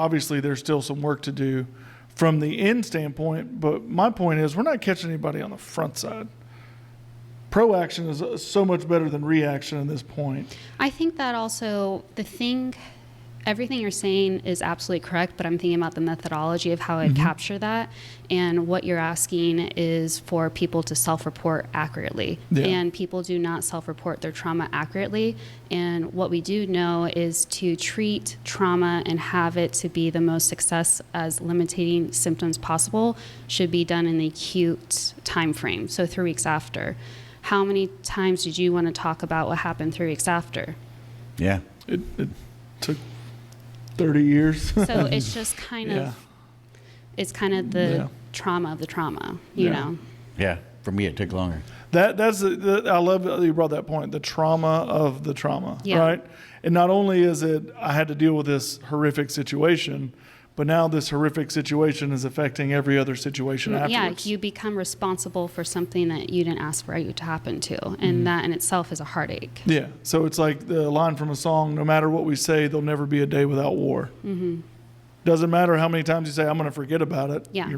still some work to do from the end standpoint. But my point is we're not catching anybody on the front side. Proaction is so much better than reaction at this point. I think that also everything you're saying is absolutely correct, but I'm thinking about the methodology of how I capture that. And what you're asking is for people to self-report accurately. Yeah. And people do not self-report their trauma accurately. And what we do know is to treat trauma and have it to be the most success as limiting symptoms possible should be done in the acute time frame, so 3 weeks after. How many times did you want to talk about what happened 3 weeks after? Yeah. It took 30 years. So it's just kind of, it's kind of the trauma of the trauma, you know? Yeah. For me, it took longer. I love that you brought that point, the trauma of the trauma, right? And not only is it, I had to deal with this horrific situation, but now this horrific situation is affecting every other situation afterwards. Yeah, you become responsible for something that you didn't ask for you to happen to, and that in itself is a heartache. Yeah, so it's like the line from a song, no matter what we say, there'll never be a day without war. Doesn't matter how many times you say, I'm going to forget about it. Yeah.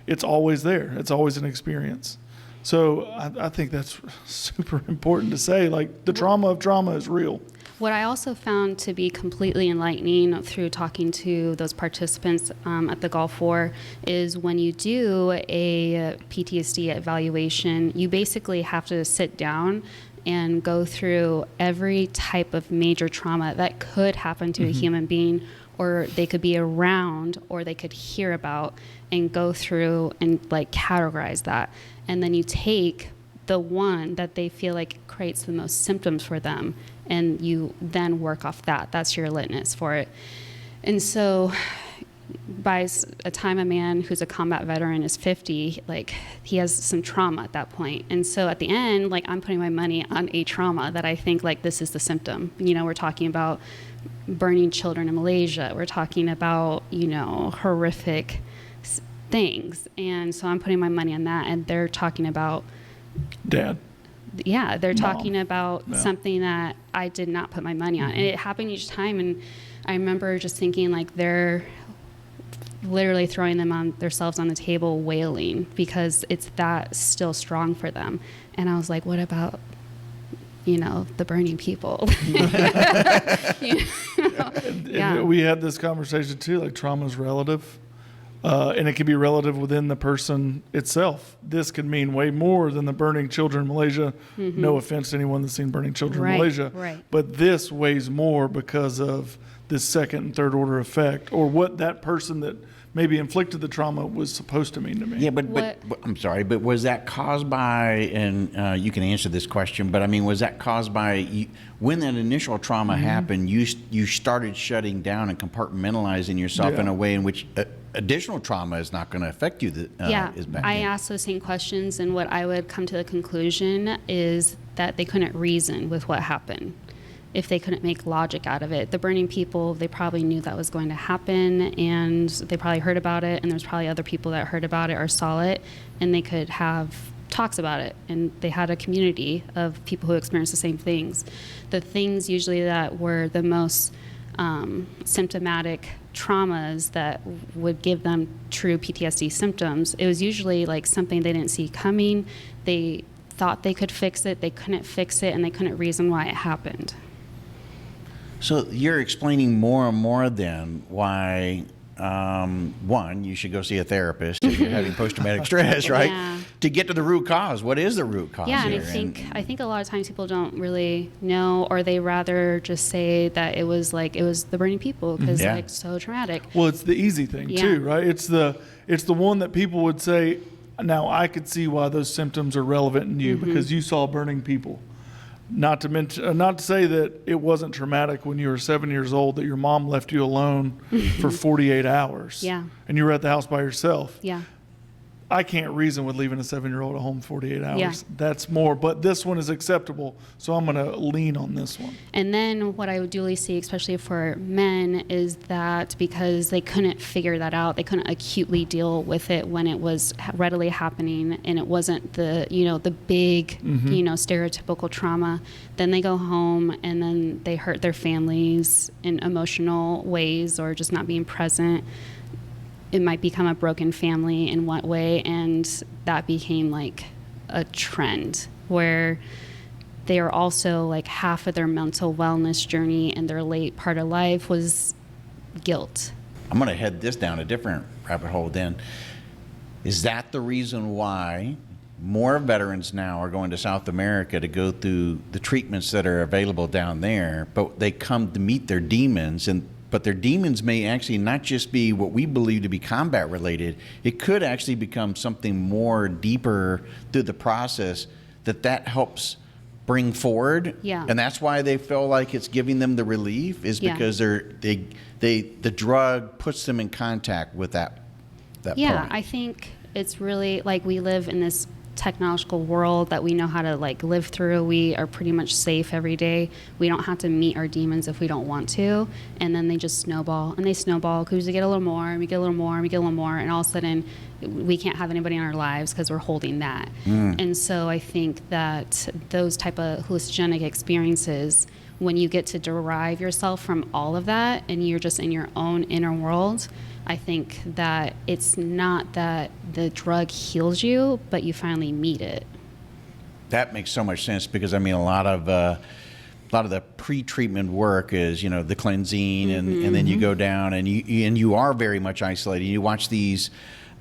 It's always there. It's always an experience. So I think that's super important to say. Like, the trauma of trauma is real. What I also found to be completely enlightening through talking to those participants at the Gulf War is when you do a PTSD evaluation, you basically have to sit down and go through every type of major trauma that could happen to a human being, or they could be around, or they could hear about, and go through and like categorize that. And then you take the one that they feel like creates the most symptoms for them, and you then work off that. That's your litmus for it. And so by the time a man who's a combat veteran is 50, like, he has some trauma at that point. And so at the end, like, I'm putting my money on a trauma that I think, like, this is the symptom. You know, we're talking about burning children in Malaysia. We're talking about, you know, horrific things. And so I'm putting my money on that, and they're talking about Dad. Yeah, they're Mom. Talking about something that I did not put my money on. And it happened each time, and I remember just thinking, like, they're literally throwing themselves on the table, wailing, because it's that still strong for them. And I was like, what about, you know, the burning people? And we had this conversation too, like, trauma is relative. And it can be relative within the person itself. This could mean way more than the burning children in Malaysia. No offense to anyone that's seen burning children in Malaysia. Right. But this weighs more because of this second and third order effect, or what that person that maybe inflicted the trauma was supposed to mean to me. Yeah, but I'm sorry, but was that caused by, and you can answer this question, but I mean, was that caused by, when that initial trauma happened, you started shutting down and compartmentalizing yourself in a way in which additional trauma is not going to affect you? I asked those same questions, and what I would come to the conclusion is that they couldn't reason with what happened. If they couldn't make logic out of it. The burning people, they probably knew that was going to happen, and they probably heard about it, and there's probably other people that heard about it or saw it, and they could have talks about it, and they had a community of people who experienced the same things. The things usually that were the most symptomatic traumas that would give them true PTSD symptoms, it was usually like something they didn't see coming. They thought they could fix it, they couldn't fix it, and they couldn't reason why it happened. So you're explaining more and more then why one, you should go see a therapist if you're having post-traumatic stress, right? Yeah. To get to the root cause. What is the root cause Yeah, and here? I think a lot of times people don't really know, or they rather just say that it was the burning people because Yeah. like so traumatic. Well, it's the easy thing too, right? It's the one that people would say, now I could see why those symptoms are relevant in you because you saw burning people. Not to mention, not to say that it wasn't traumatic when you were 7 years old that your mom left you alone for 48 hours. Yeah. And you were at the house by yourself. Yeah. I can't reason with leaving a 7-year-old at home 48 hours. Yeah. That's more, but this one is acceptable. So I'm going to lean on this one. And then what I would duly see, especially for men, is that because they couldn't figure that out, they couldn't acutely deal with it when it was readily happening, and it wasn't the big, stereotypical trauma. Then they go home and then they hurt their families in emotional ways or just not being present. It might become a broken family in what way, and that became like a trend where they are also like half of their mental wellness journey in their late part of life was guilt. I'm going to head this down a different rabbit hole then. Is that the reason why more veterans now are going to South America to go through the treatments that are available down there, but they come to meet their demons, but their demons may actually not just be what we believe to be combat related. It could actually become something more deeper through the process that helps bring forward. Yeah. And that's why they feel like it's giving them the relief is because the drug puts them in contact with that Yeah, point. I think it's really like we live in this technological world that we know how to like live through. We are pretty much safe every day. We don't have to meet our demons if we don't want to, and then they just snowball and they snowball because we get a little more and we get a little more and we get a little more, and all of a sudden we can't have anybody in our lives because we're holding that. And so I think that those type of hallucinogenic experiences, when you get to derive yourself from all of that and you're just in your own inner world, I think that it's not that the drug heals you, but you finally meet it. That makes so much sense because I mean a lot of the pre-treatment work is the cleansing and then you go down and you are very much isolated. You watch these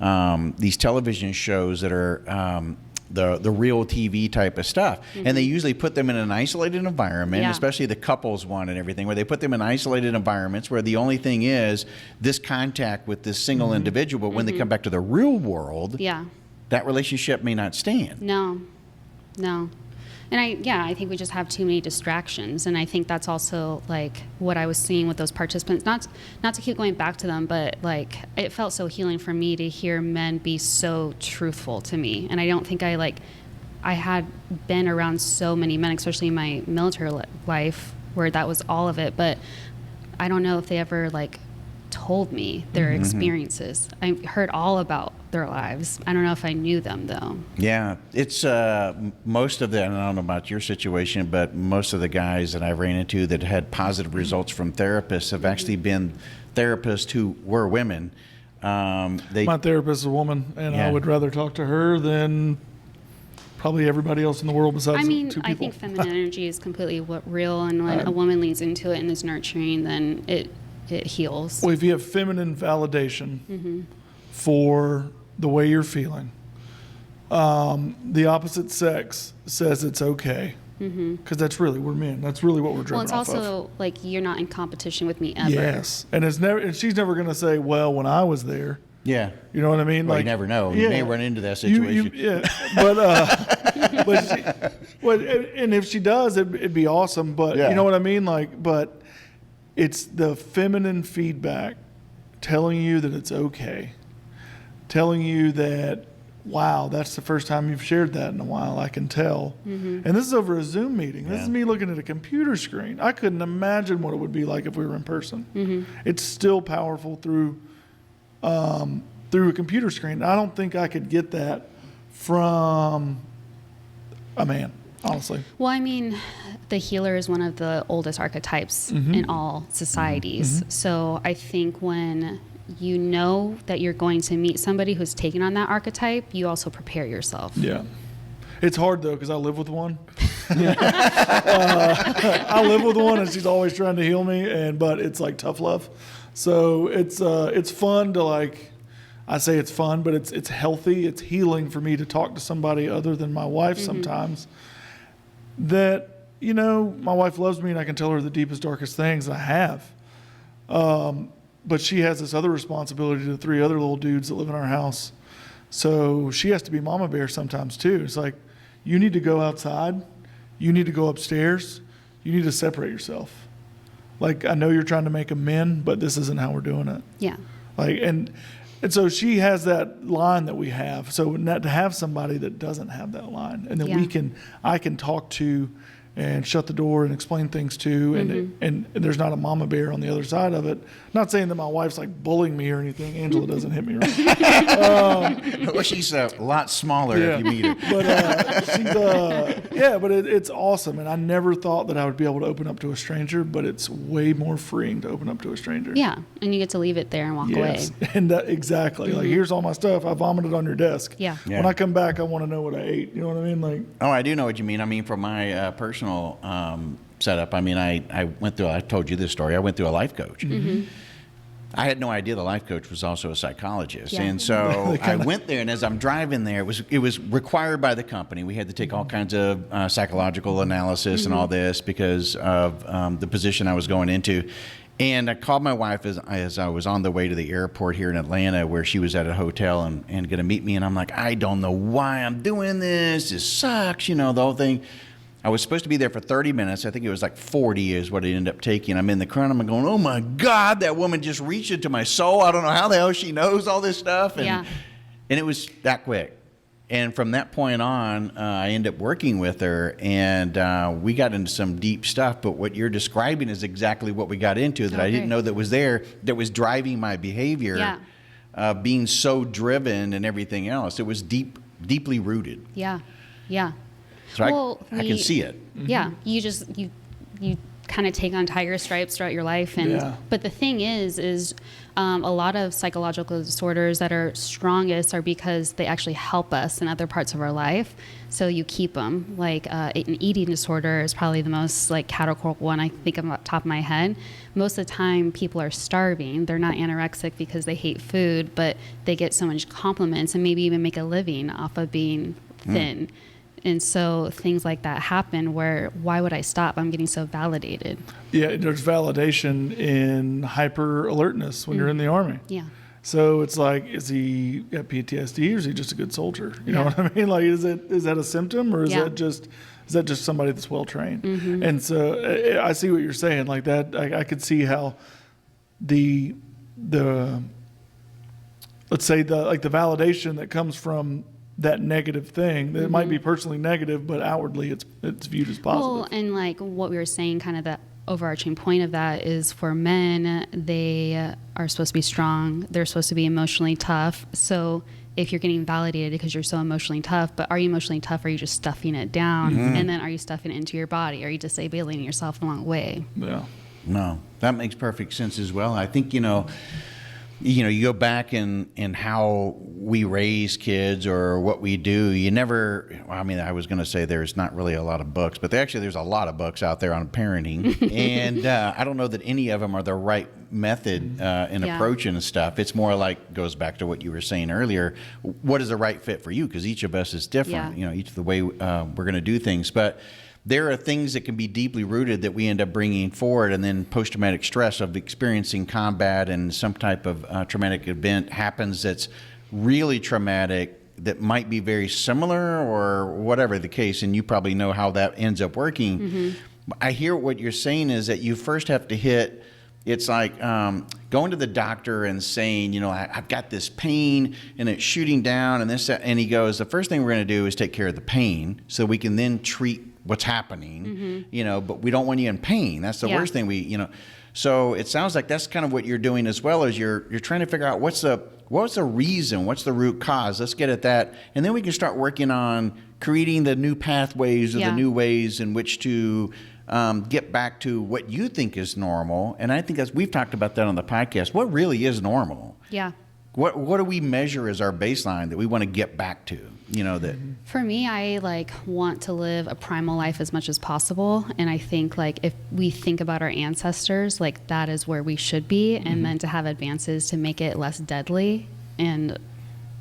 television shows that are the real TV type of stuff, and they usually put them in an isolated environment, especially the couples one and everything, where they put them in isolated environments where the only thing is this contact with this single individual. But when they come back to the real world, that relationship may not stand. No. And I think we just have too many distractions, and I think that's also like what I was seeing with those participants. Not to keep going back to them, but like it felt so healing for me to hear men be so truthful to me. And I don't think I had been around so many men, especially in my military life, where that was all of it. But I don't know if they ever like told me their experiences. I heard all about their lives. I don't know if I knew them though. Yeah, it's most of the, and I don't know about your situation, but most of the guys that I ran into that had positive results from therapists have actually been therapists who were women. My therapist is a woman, and I would rather talk to her than probably everybody else in the world besides two people. I think feminine energy is completely real, and when a woman leans into it and is nurturing, then it heals. Well, if you have feminine validation for the way you're feeling, the opposite sex says it's okay. Because that's really, we're men. That's really what we're driven off of. Well, it's also like you're not in competition with me ever. Yes. And she's never going to say, well, when I was there. Yeah. You know what I mean? Well, you never know. You may run into that situation. But and if she does, it'd be awesome. But you know what I mean? But it's the feminine feedback telling you that it's okay. Telling you that, wow, that's the first time you've shared that in a while, I can tell. And this is over a Zoom meeting. This is me looking at a computer screen. I couldn't imagine what it would be like if we were in person. It's still powerful through a computer screen. I don't think I could get that from a man, honestly. Well, I mean, the healer is one of the oldest archetypes in all societies. So I think when you know that you're going to meet somebody who's taking on that archetype, you also prepare yourself. Yeah. It's hard, though, because I live with one. I live with one, and she's always trying to heal me, but it's like tough love. So it's fun to like, I say it's fun, but it's healthy. It's healing for me to talk to somebody other than my wife sometimes. That, you know, my wife loves me and I can tell her the deepest, darkest things I have. But she has this other responsibility to the 3 other little dudes that live in our house. So she has to be mama bear sometimes too. It's like, you need to go outside. You need to go upstairs. You need to separate yourself. Like, I know you're trying to make amends, but this isn't how we're doing it. Yeah. Like, and so she has that line that we have. So not to have somebody that doesn't have that line, and that I can talk to and shut the door and explain things to, and there's not a mama bear on the other side of it. Not saying that my wife's like bullying me or anything. Angela doesn't hit me right. Well, she's a lot smaller if you meet her. But but it's awesome. And I never thought that I would be able to open up to a stranger, but it's way more freeing to open up to a stranger. Yeah, and you get to leave it there and walk away. And exactly. Like, here's all my stuff. I vomited on your desk. Yeah. When I come back, I want to know what I ate. You know what I mean? Like, Oh, I do know what you mean. I mean, from my personal setup, I mean, I went through, I told you this story, I went through a life coach. I had no idea the life coach was also a psychologist. Yeah. And so I went there, and as I'm driving there, it was required by the company. We had to take all kinds of psychological analysis and all this because of the position I was going into. And I called my wife as I was on the way to the airport here in Atlanta, where she was at a hotel and going to meet me. And I'm like, I don't know why I'm doing this. This sucks, you know, the whole thing. I was supposed to be there for 30 minutes. I think it was like 40 is what it ended up taking. I'm in the car and I'm going, oh my God, that woman just reached into my soul. I don't know how the hell she knows all this stuff. And it was that quick. And from that point on, I ended up working with her, and we got into some deep stuff. But what you're describing is exactly what we got into that I didn't know that was there, that was driving my behavior, being so driven and everything else. It was deeply rooted. Yeah. Yeah. So I can see it. Yeah. You kind of take on tiger stripes throughout your life. But the thing is a lot of psychological disorders that are strongest are because they actually help us in other parts of our life. So you keep them. Like an eating disorder is probably the most like categorical one I think of off the top of my head. Most of the time people are starving. They're not anorexic because they hate food, but they get so much compliments and maybe even make a living off of being thin. And so things like that happen where, why would I stop? I'm getting so validated. Yeah, there's validation in hyper alertness when you're in the Army. Yeah. So it's like, is he got PTSD or is he just a good soldier? You know what I mean? Like, is that a symptom or is that just somebody that's well trained? And so I see what you're saying. Like that, I could see how the let's say the validation that comes from that negative thing that might be personally negative, but outwardly it's viewed as positive. Well, and like what we were saying, kind of the overarching point of that is for men, they are supposed to be strong. They're supposed to be emotionally tough. So if you're getting validated because you're so emotionally tough, but are you emotionally tough? Or are you just stuffing it down? And then are you stuffing it into your body? Are you disabling yourself along the way? Yeah. No, that makes perfect sense as well. I think, you you go back in how we raise kids or what we do, I was going to say there's not really a lot of books, but there's a lot of books out there on parenting. And I don't know that any of them are the right method in approaching stuff. It's more like, goes back to what you were saying earlier, what is the right fit for you? Because each of us is different, each of the way we're going to do things. But there are things that can be deeply rooted that we end up bringing forward, and then post-traumatic stress of experiencing combat and some type of traumatic event happens that's really traumatic that might be very similar or whatever the case, and you probably know how that ends up working. I hear what you're saying is that you first have to hit, it's like going to the doctor and saying, I've got this pain and it's shooting down and this, and he goes, the first thing we're going to do is take care of the pain so we can then treat what's happening, but we don't want you in pain. That's the worst thing so it sounds like that's kind of what you're doing as well, as you're trying to figure out what's the reason, what's the root cause. Let's get at that. And then we can start working on creating the new pathways or the new ways in which to get back to what you think is normal. And I think we've talked about that on the podcast. What really is normal? Yeah. What do we measure as our baseline that we want to get back to? You know, that For me, I like want to live a primal life as much as possible. And I think like if we think about our ancestors, like that is where we should be. And then to have advances to make it less deadly and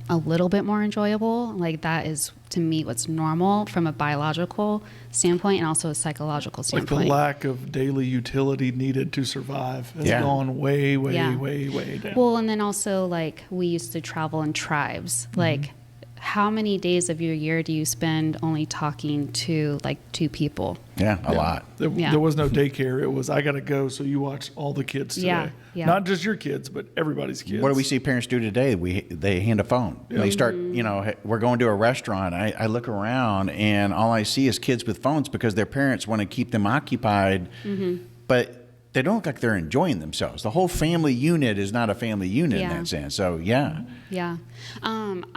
a little bit more enjoyable, like that is to me what's normal from a biological standpoint and also a psychological Like standpoint. the lack of daily utility needed to survive has gone way, way, Yeah. way, way down. Well, and then also like we used to travel in tribes. Like how many days of your year do you spend only talking to like 2 people? a lot. There was no daycare. It was, I got to go, so you watch all the kids today. Yeah. Not just your kids, but everybody's kids. What do we see parents do today? They hand a phone. They start, you know, hey, we're going to a restaurant. I look around and all I see is kids with phones because their parents want to keep them occupied, but they don't look like they're enjoying themselves. The whole family unit is not a family unit in that sense. So, Yeah.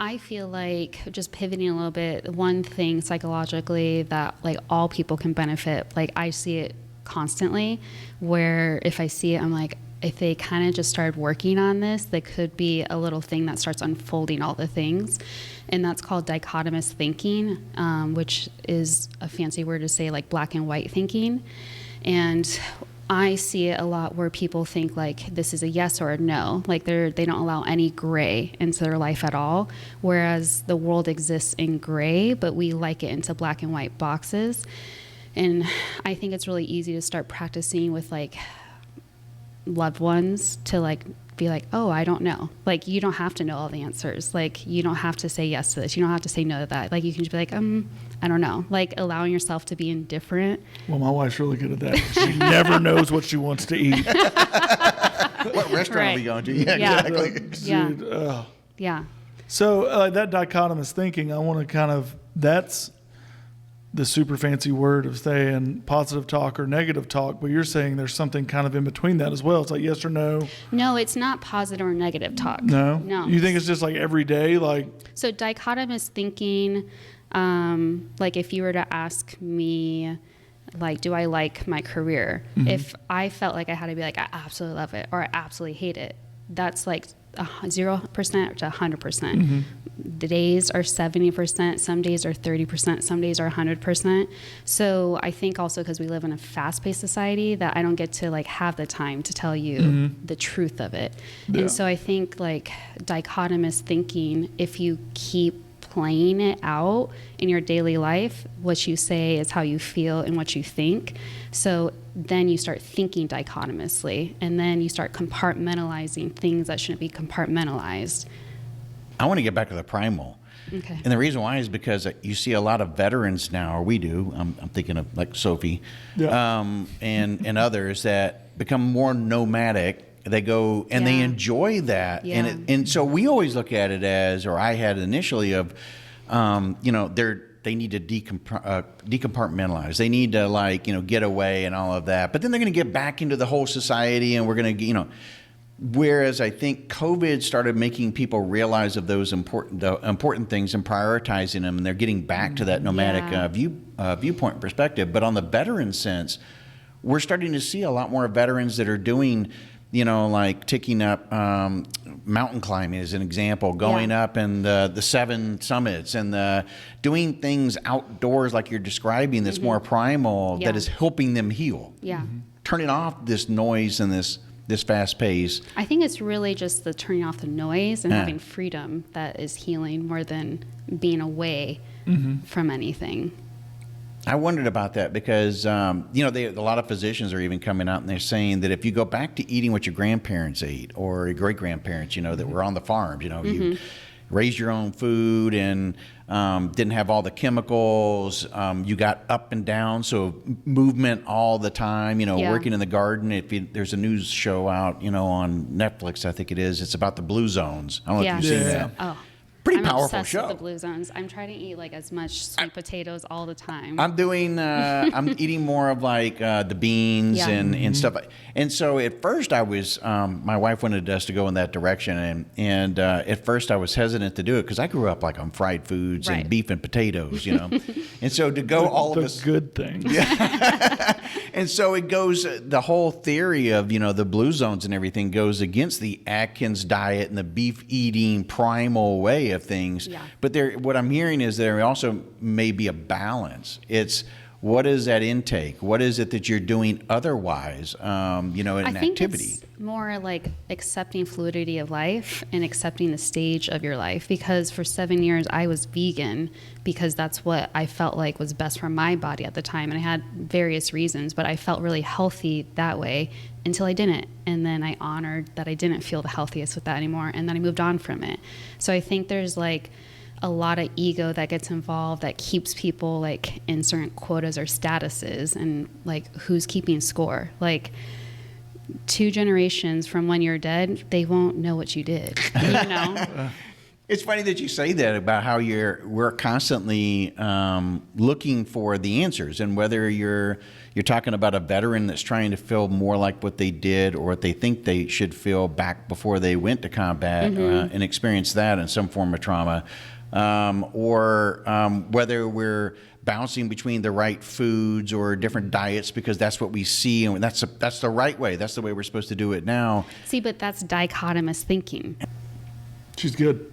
I feel like just pivoting a little bit, one thing psychologically that like all people can benefit, like I see it constantly where if I see it, I'm like, if they kind of just started working on this, there could be a little thing that starts unfolding all the things. And that's called dichotomous thinking, which is a fancy word to say like black and white thinking. And I see it a lot where people think like this is a yes or a no, like they don't allow any gray into their life at all, whereas the world exists in gray, but we like it into black and white boxes. And I think it's really easy to start practicing with like loved ones to like be like, oh, I don't know. Like you don't have to know all the answers. Like you don't have to say yes to this. You don't have to say no to that. Like you can just be like, I don't know. Like allowing yourself to be indifferent. Well, my wife's really good at that. She never knows what she wants to eat. what restaurant are we going to? Yeah, exactly. Yeah. So that dichotomous thinking, I want to kind of, that's the super fancy word of saying positive talk or negative talk, but you're saying there's something kind of in between that as well. It's like yes or no. No, it's not positive or negative talk. No? No. You think it's just like every day? Like, so dichotomous thinking, like if you were to ask me, like, do I like my career? If I felt like I had to be like, I absolutely love it or I absolutely hate it, that's like 0% to 100%. The days are 70%, some days are 30%, some days are 100%. So I think also because we live in a fast-paced society that I don't get to like have the time to tell you the truth of it. Yeah. And so I think like dichotomous thinking, if you keep playing it out in your daily life, what you say is how you feel and what you think. So then you start thinking dichotomously, and then you start compartmentalizing things that shouldn't be compartmentalized. I want to get back to the primal. Okay. And the reason why is because you see a lot of veterans now, or we do. I'm thinking of like Sophie, and others that become more nomadic. They go and they enjoy that, and so we always look at it as, or I had initially of, you know, they need to decompartmentalize. They need to like, you know, get away and all of that. But then they're going to get back into the whole society, and we're going to, you know. Whereas I think COVID started making people realize of those important things and prioritizing them, and they're getting back to that nomadic viewpoint and perspective. But on the veteran sense, we're starting to see a lot more veterans that are doing, you know, like taking up mountain climbing as an example, going up and the 7 summits and doing things outdoors like you're describing that's more primal that is helping them heal. Yeah. Turning off this noise and this fast pace. I think it's really just the turning off the noise and having freedom that is healing more than being away from anything. I wondered about that because, you know, a lot of physicians are even coming out and they're saying that if you go back to eating what your grandparents ate or your great-grandparents, you know, that were on the farms, you know, you raised your own food and didn't have all the chemicals. You got up and down, so movement all the time, you know, working in the garden. There's a news show out, you know, on Netflix, I think it is. It's about the blue zones. I don't know if you've seen that. Oh. pretty I'm powerful obsessed show. with the blue zones. I'm trying to eat like as much sweet potatoes all the time. I'm doing. I'm eating more of like the beans Yeah. and stuff. And so at first I was. My wife wanted us to go in that direction, and at first I was hesitant to do it because I grew up like on fried foods Right. and beef and potatoes, you know. And so to go all of The us. good things. And so it goes. The whole theory of the blue zones and everything goes against the Atkins diet and the beef eating primal way of things. Yeah. But what I'm hearing is there also may be a balance. It's what is that intake? What is it that you're doing otherwise? In I think activity. it's more like accepting fluidity of life and accepting the stage of your life. Because for 7 years I was vegan because that's what I felt like was best for my body at the time, and I had various reasons, but I felt really healthy that way until I didn't. And then I honored that I didn't feel the healthiest with that anymore, and then I moved on from it. So I think there's like a lot of ego that gets involved that keeps people like in certain quotas or statuses, and like who's keeping score. Like 2 generations from when you're dead, they won't know what you did, It's funny that you say that about how we're constantly looking for the answers, and whether you're talking about a veteran that's trying to feel more like what they did or what they think they should feel back before they went to combat and experience that in some form of trauma, or whether we're bouncing between the right foods or different diets because that's what we see, and that's the right way. That's the way we're supposed to do it now. See, but that's dichotomous thinking. She's good.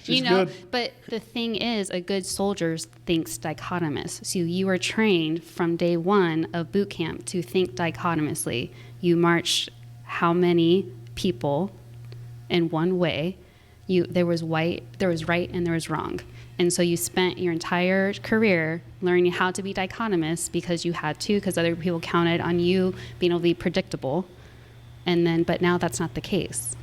She's good. But the thing is, a good soldier thinks dichotomous. So you were trained from day one of boot camp to think dichotomously. You marched how many people in one way? There was right, and there was wrong. And so you spent your entire career learning how to be dichotomous because you had to, because other people counted on you being able to be predictable. But now that's not the case.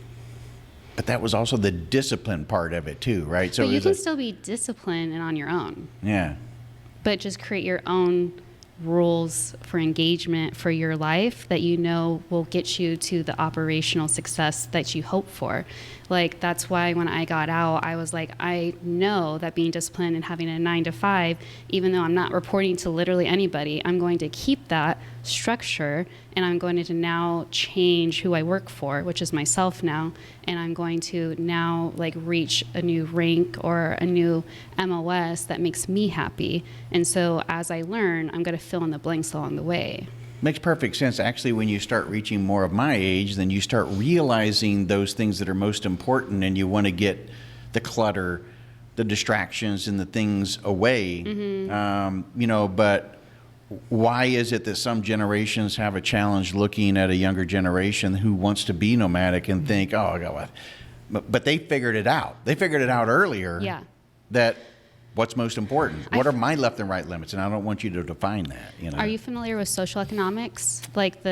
But that was also the discipline part of it too, right? So you can still be disciplined and on your own. Yeah. But just create your own rules for engagement for your life that will get you to the operational success that you hope for. Like, that's why when I got out, I was like, I know that being disciplined and having a 9 to 5, even though I'm not reporting to literally anybody, I'm going to keep that structure, and I'm going to now change who I work for, which is myself now, and I'm going to now like reach a new rank or a new MOS that makes me happy. And so as I learn, I'm going to fill in the blanks along the way. Makes perfect sense. Actually, when you start reaching more of my age, then you start realizing those things that are most important, and you want to get the clutter, the distractions, and the things away. But why is it that some generations have a challenge looking at a younger generation who wants to be nomadic and think, oh, God, but they figured it out. They figured it out earlier. Yeah. That what's most important? What are my left and right limits? And I don't want you to define that. Are you familiar with social economics? Like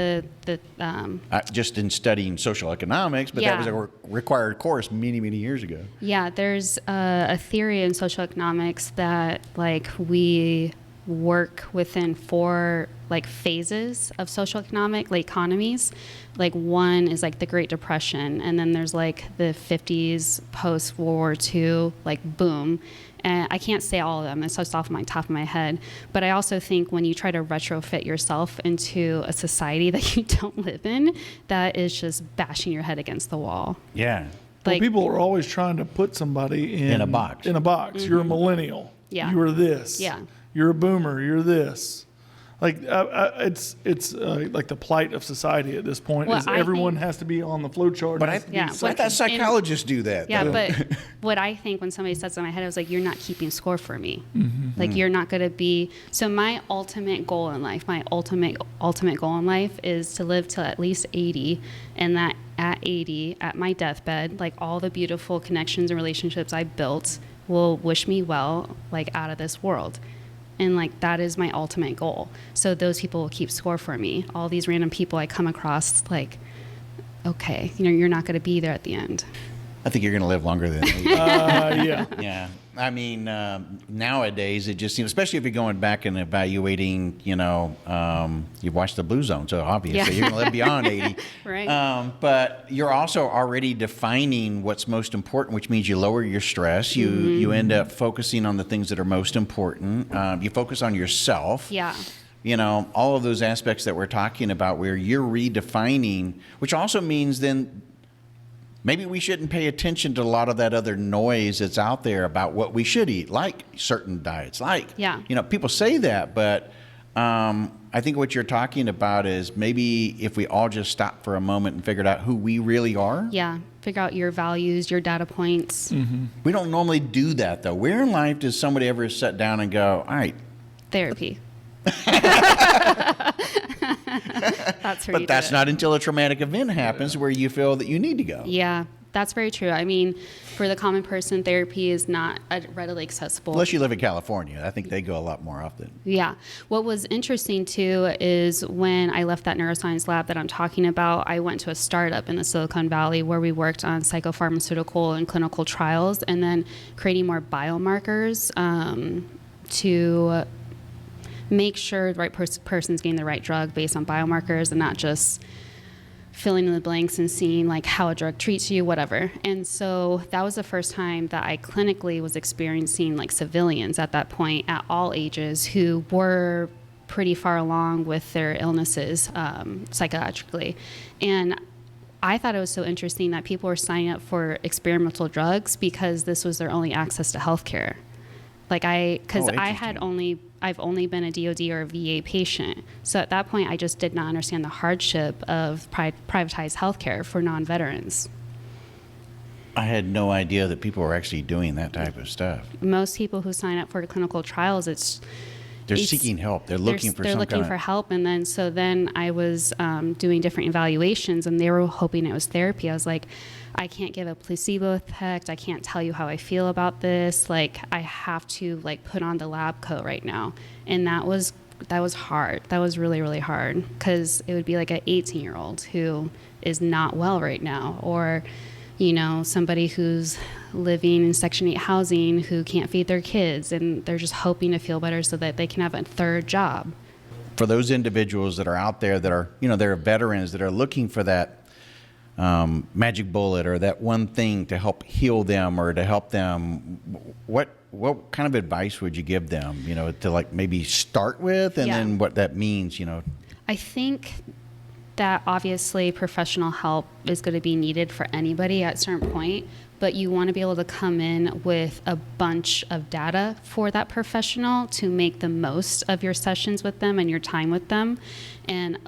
just in studying social economics, but that was a required course many, many years ago. Yeah, there's a theory in social economics that like we work within 4 like phases of social economies. Like one is like the Great Depression, and then there's like the 50s post World War II like boom. And I can't say all of them, it's just off my top of my head. But I also think when you try to retrofit yourself into a society that you don't live in, that is just bashing your head against the wall. Yeah. Well, people are always trying to put somebody in a box. Mm-hmm. You're a millennial. Yeah. You are this. Yeah. You're a boomer. You're this. Like it's like the plight of society at this point is everyone has to be on the flow chart. But I thought psychologists do that. Yeah, but what I think when somebody says in my head, I was like, you're not keeping score for me. Mm-hmm. Like you're not going to be. So my ultimate goal in life, is to live till at least 80, and that at 80, at my deathbed, like all the beautiful connections and relationships I built will wish me well, like out of this world. And like that is my ultimate goal. So those people will keep score for me. All these random people I come across, like, okay, you're not going to be there at the end. I think you're going to live longer than 80. Yeah. Yeah. I mean, nowadays it just seems, especially if you're going back and evaluating, you've watched the Blue Zone, so obviously you're going to live beyond 80. Right. But you're also already defining what's most important, which means you lower your stress. You end up focusing on the things that are most important. You focus on yourself. Yeah. All of those aspects that we're talking about where you're redefining, which also means then maybe we shouldn't pay attention to a lot of that other noise that's out there about what we should eat, like certain diets, people say that, but I think what you're talking about is maybe if we all just stop for a moment and figured out who we really are. Yeah. Figure out your values, your data points. Mm-hmm. Mm-hmm. We don't normally do that, though. Where in life does somebody ever sit down and go, all right. Therapy. That's where But you that's do it. not until a traumatic event happens where you feel that you need to go. Yeah, that's very true. I mean, for the common person, therapy is not readily accessible. Unless you live in California. I think they go a lot more often. Yeah. What was interesting, too, is when I left that neuroscience lab that I'm talking about, I went to a startup in the Silicon Valley where we worked on psychopharmaceutical and clinical trials and then creating more biomarkers to make sure the right person's getting the right drug based on biomarkers and not just filling in the blanks and seeing like how a drug treats you, whatever. And so that was the first time that I clinically was experiencing like civilians at that point at all ages who were pretty far along with their illnesses psychiatrically. And I thought it was so interesting that people were signing up for experimental drugs because this was their only access to healthcare. I've only been a DOD or a VA patient. So at that point, I just did not understand the hardship of privatized healthcare for non-veterans. I had no idea that people were actually doing that type of stuff. Most people who sign up for clinical trials, They're seeking help. They're looking for help. And then I was doing different evaluations and they were hoping it was therapy. I was like, I can't give a placebo effect. I can't tell you how I feel about this. Like I have to like put on the lab coat right now. And that was hard. That was really, really hard because it would be like an 18-year-old who is not well right now, or somebody who's living in Section 8 housing who can't feed their kids and they're just hoping to feel better so that they can have a third job. For those individuals that are out there that are, they're veterans that are looking for that magic bullet or that one thing to help heal them or to help them, what kind of advice would you give them, to like maybe start with and then what that means, I think that obviously professional help is going to be needed for anybody at a certain point, but you want to be able to come in with a bunch of data for that professional to make the most of your sessions with them and your time with them. And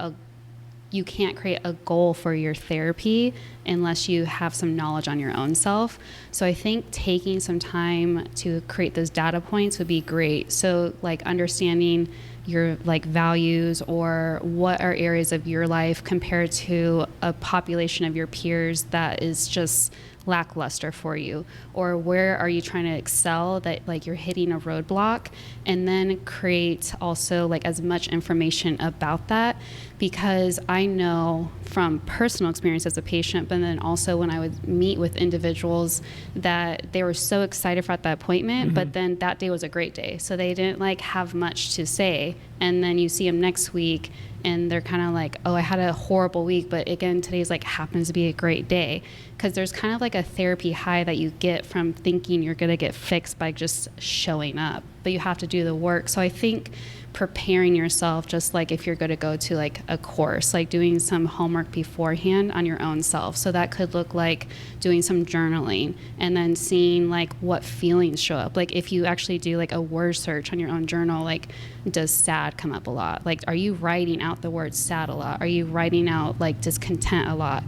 you can't create a goal for your therapy unless you have some knowledge on your own self. So I think taking some time to create those data points would be great. So like understanding your like values or what are areas of your life compared to a population of your peers that is just lackluster for you, or where are you trying to excel that like you're hitting a roadblock, and then create also like as much information about that, because I know from personal experience as a patient, but then also when I would meet with individuals that they were so excited for that appointment, but then that day was a great day, so they didn't like have much to say, and then you see them next week and they're kind of like, oh, I had a horrible week, but again, today's like happens to be a great day. Because there's kind of like a therapy high that you get from thinking you're going to get fixed by just showing up, but you have to do the work. So I think preparing yourself, just like if you're going to go to like a course, like doing some homework beforehand on your own self. So that could look like doing some journaling and then seeing like what feelings show up. Like if you actually do like a word search on your own journal, like does sad come up a lot? Like are you writing out the word sad a lot? Are you writing out like discontent a lot?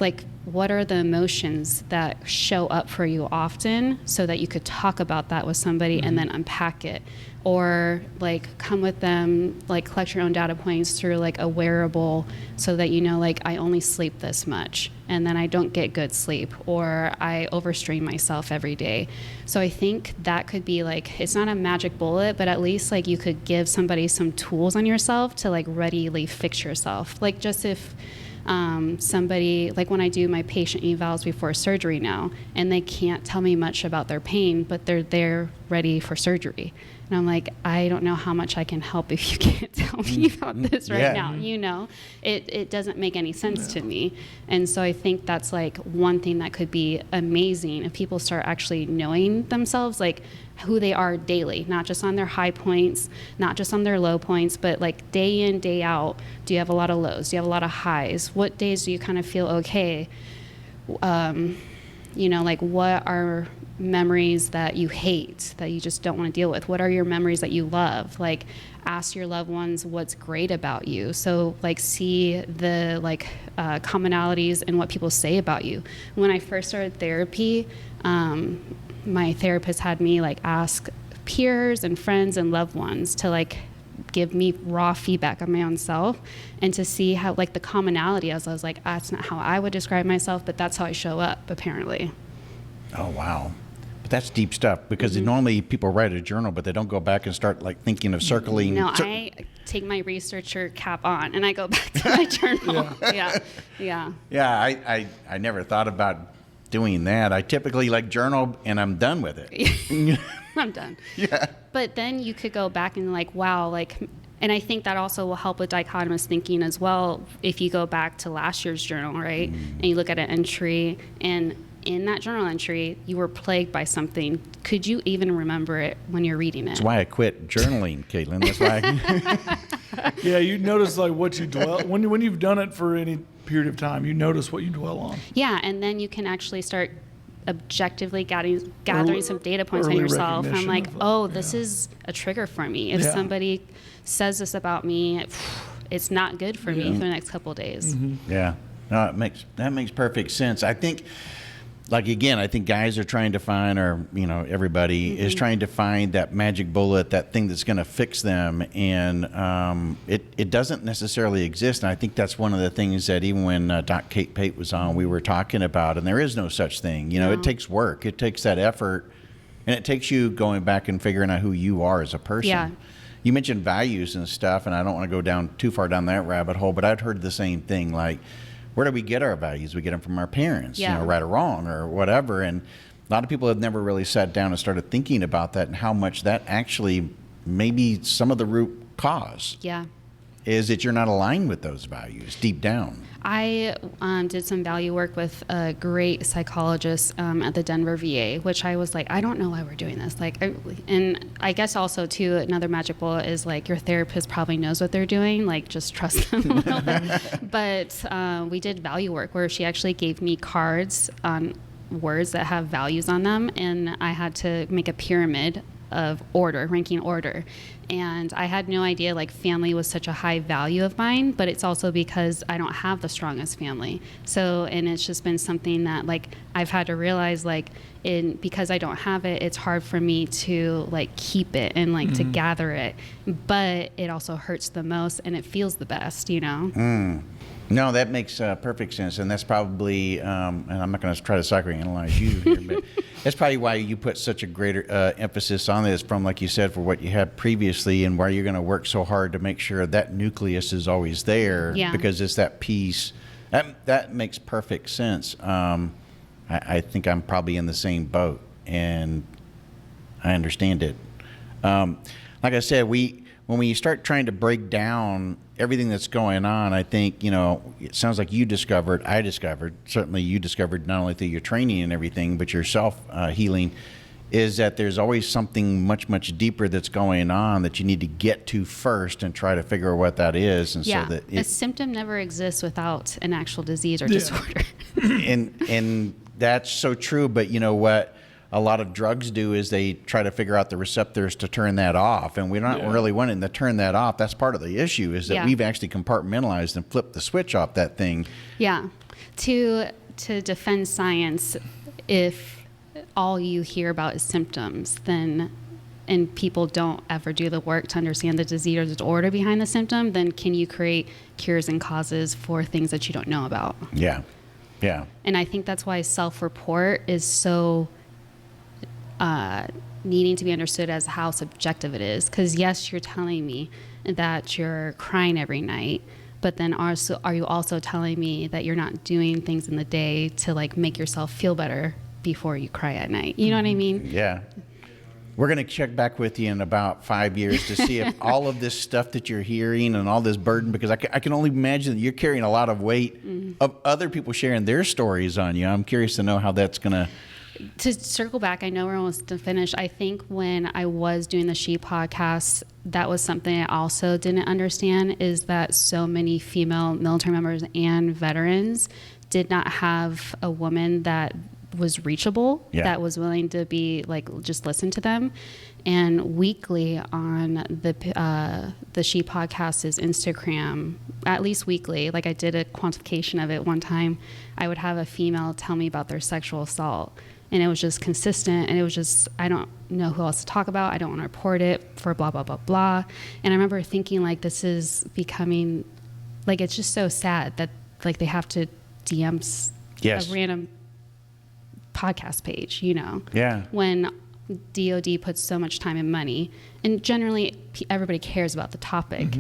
Like what are the emotions that show up for you often so that you could talk about that with somebody and then unpack it, or like come with them, like collect your own data points through like a wearable so that like I only sleep this much and then I don't get good sleep, or I overstrain myself every day. So I think that could be like, it's not a magic bullet, but at least like you could give somebody some tools on yourself to like readily fix yourself. Like just if Somebody, like when I do my patient evals before surgery now, and they can't tell me much about their pain, but they're there ready for surgery. And I'm like, I don't know how much I can help if you can't tell me about this right now. You know, it doesn't make any sense to me. And so I think that's like one thing that could be amazing if people start actually knowing themselves, like who they are daily, not just on their high points, not just on their low points, but like day in, day out. Do you have a lot of lows? Do you have a lot of highs? What days do you kind of feel okay? You know, like what are memories that you hate, that you just don't want to deal with? What are your memories that you love? Like ask your loved ones what's great about you. So like see the like commonalities in what people say about you. When I first started therapy, my therapist had me like ask peers and friends and loved ones to like give me raw feedback on my own self and to see how like the commonality. I was like, that's not how I would describe myself, but that's how I show up apparently. Oh, wow. But that's deep stuff, because normally people write a journal, but they don't go back and start like thinking of circling. No, I take my researcher cap on and I go back to my journal. Yeah. I never thought about doing that. I typically like journal and I'm done with it. I'm done. Yeah. But then you could go back and like, wow, like, and I think that also will help with dichotomous thinking as well. If you go back to last year's journal, right, and you look at an entry, and in that journal entry, you were plagued by something. Could you even remember it when you're reading it? That's why I quit journaling, Kaitlin. That's why. Yeah, you notice like what you dwell when you've done it for any period of time. You notice what you dwell on. Yeah, and then you can actually start objectively gathering some data points on early yourself. I'm like, recognition this is a trigger for me. If somebody says this about me, it's not good for me for the next couple of days. Yeah, no, that makes perfect sense. I think, like again, I think guys are trying to find, or everybody is trying to find that magic bullet, that thing that's going to fix them, and it doesn't necessarily exist. And I think that's one of the things that even when Doc Kate Pate was on, we were talking about, and there is no such thing. It takes work, it takes that effort, and it takes you going back and figuring out who you are as a person. Yeah. You mentioned values and stuff, and I don't want to go too far down that rabbit hole, but I'd heard the same thing, like, where do we get our values? We get them from our parents, right or wrong or whatever. And a lot of people have never really sat down and started thinking about that, and how much that actually maybe some of the root cause is that you're not aligned with those values deep down. I did some value work with a great psychologist at the Denver VA, which I was like, I don't know why we're doing this. And I guess also too, another magic bullet is like your therapist probably knows what they're doing. Like just trust them a little bit. But we did value work where she actually gave me cards on words that have values on them, and I had to make a pyramid of ranking order. And I had no idea like family was such a high value of mine, but it's also because I don't have the strongest family. So, and it's just been something that like I've had to realize because I don't have it, it's hard for me to like keep it and like to gather it, but it also hurts the most and it feels the best, No, that makes perfect sense, and that's probably, and I'm not going to try to psychoanalyze you here, but that's probably why you put such a greater emphasis on this, from, like you said, for what you had previously, and why you're going to work so hard to make sure that nucleus is always there, because it's that piece. That makes perfect sense. I think I'm probably in the same boat, and I understand it. Like I said, when we start trying to break down everything that's going on, I think, it sounds like I discovered, certainly you discovered, not only through your training and everything, but your self-healing, is that there's always something much, much deeper that's going on that you need to get to first and try to figure out what that is. And so that a symptom never exists without an actual disease or disorder. and that's so true, but you know what? A lot of drugs do is they try to figure out the receptors to turn that off, and we're not really wanting to turn that off. That's part of the issue, is that we've actually compartmentalized and flipped the switch off that thing. Yeah. To defend science, if all you hear about is symptoms, and people don't ever do the work to understand the disease or the disorder behind the symptom, then can you create cures and causes for things that you don't know about? Yeah. Yeah. And I think that's why self-report is so needing to be understood as how subjective it is. Because yes, you're telling me that you're crying every night, but then also, are you also telling me that you're not doing things in the day to like make yourself feel better before you cry at night? You know what I mean? Yeah. We're going to check back with you in about 5 years to see if all of this stuff that you're hearing and all this burden, because I can only imagine that you're carrying a lot of weight of other people sharing their stories on you. I'm curious to know how that's going to circle back. I know we're almost to finish. I think when I was doing the She podcast, that was something I also didn't understand, is that so many female military members and veterans did not have a woman that was reachable, that was willing to be like, just listen to them. And weekly on the She Podcast's Instagram, at least weekly, like I did a quantification of it one time, I would have a female tell me about their sexual assault. And it was just consistent, and it was just, I don't know who else to talk about. I don't want to report it for blah, blah, blah, blah. And I remember thinking, like, this is becoming, like, it's just so sad that, like, they have to DM a random podcast page, you know? Yeah. When DOD puts so much time and money, and generally everybody cares about the topic,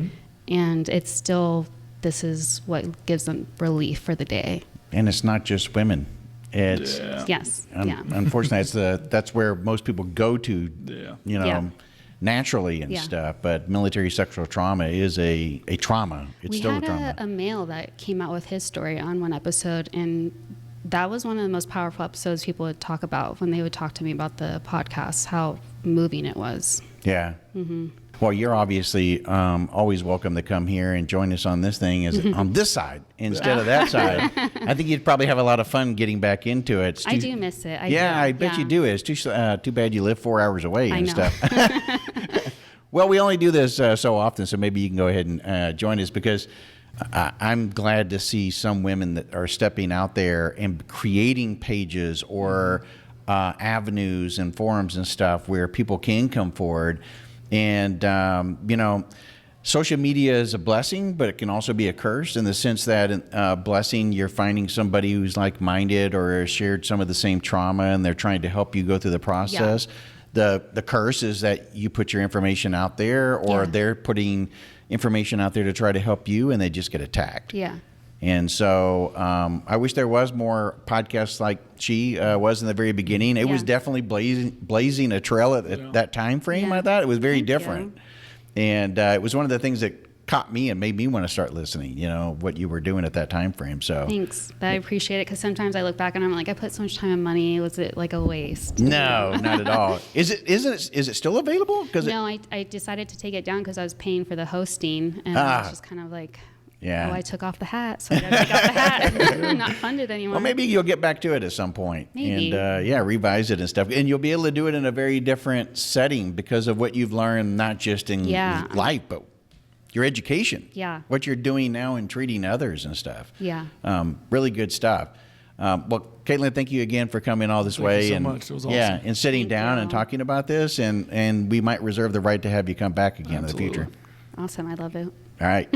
and it's still, this is what gives them relief for the day. And it's not just women. It's unfortunately, that's where most people go to, you know, naturally and stuff. But military sexual trauma is a trauma. It's still a trauma. We had a male that came out with his story on one episode, and that was one of the most powerful episodes people would talk about when they would talk to me about the podcast, how moving it was. Yeah. Well, you're obviously always welcome to come here and join us on this thing on this side instead of that side. I think you'd probably have a lot of fun getting back into it. I do miss it. I bet you do. It's too bad you live 4 hours away and stuff. Well, we only do this so often, so maybe you can go ahead and join us, because I'm glad to see some women that are stepping out there and creating pages or avenues and forums and stuff where people can come forward. And, you know, social media is a blessing, but it can also be a curse, in the sense that blessing, you're finding somebody who's like-minded or has shared some of the same trauma, and they're trying to help you go through the process. The curse is that you put your information out there, or they're putting information out there to try to help you, and they just get attacked. And so I wish there was more podcasts like She was in the very beginning. It was definitely blazing a trail at that time frame. I thought it was very different. And it was one of the things that caught me and made me want to start listening, you know, what you were doing at that time frame. So thanks. I appreciate it, because sometimes I look back and I'm like, I put so much time and money. Was it like a waste? No, not at all. Is it still available? No, I decided to take it down because I was paying for the hosting, and I was just kind of like, oh, I took off the hat, so I got to take off the hat. I'm not funded anymore. Well, maybe you'll get back to it at some point. Maybe. And revise it and stuff. And you'll be able to do it in a very different setting because of what you've learned, not just in life, but your education. What you're doing now in treating others and stuff. Really good stuff. Well, Kaitlin, thank you again for coming all this way. Thank you so much. It was awesome. And sitting down and talking about this. And we might reserve the right to have you come back again in the future. Awesome. I love it. All right.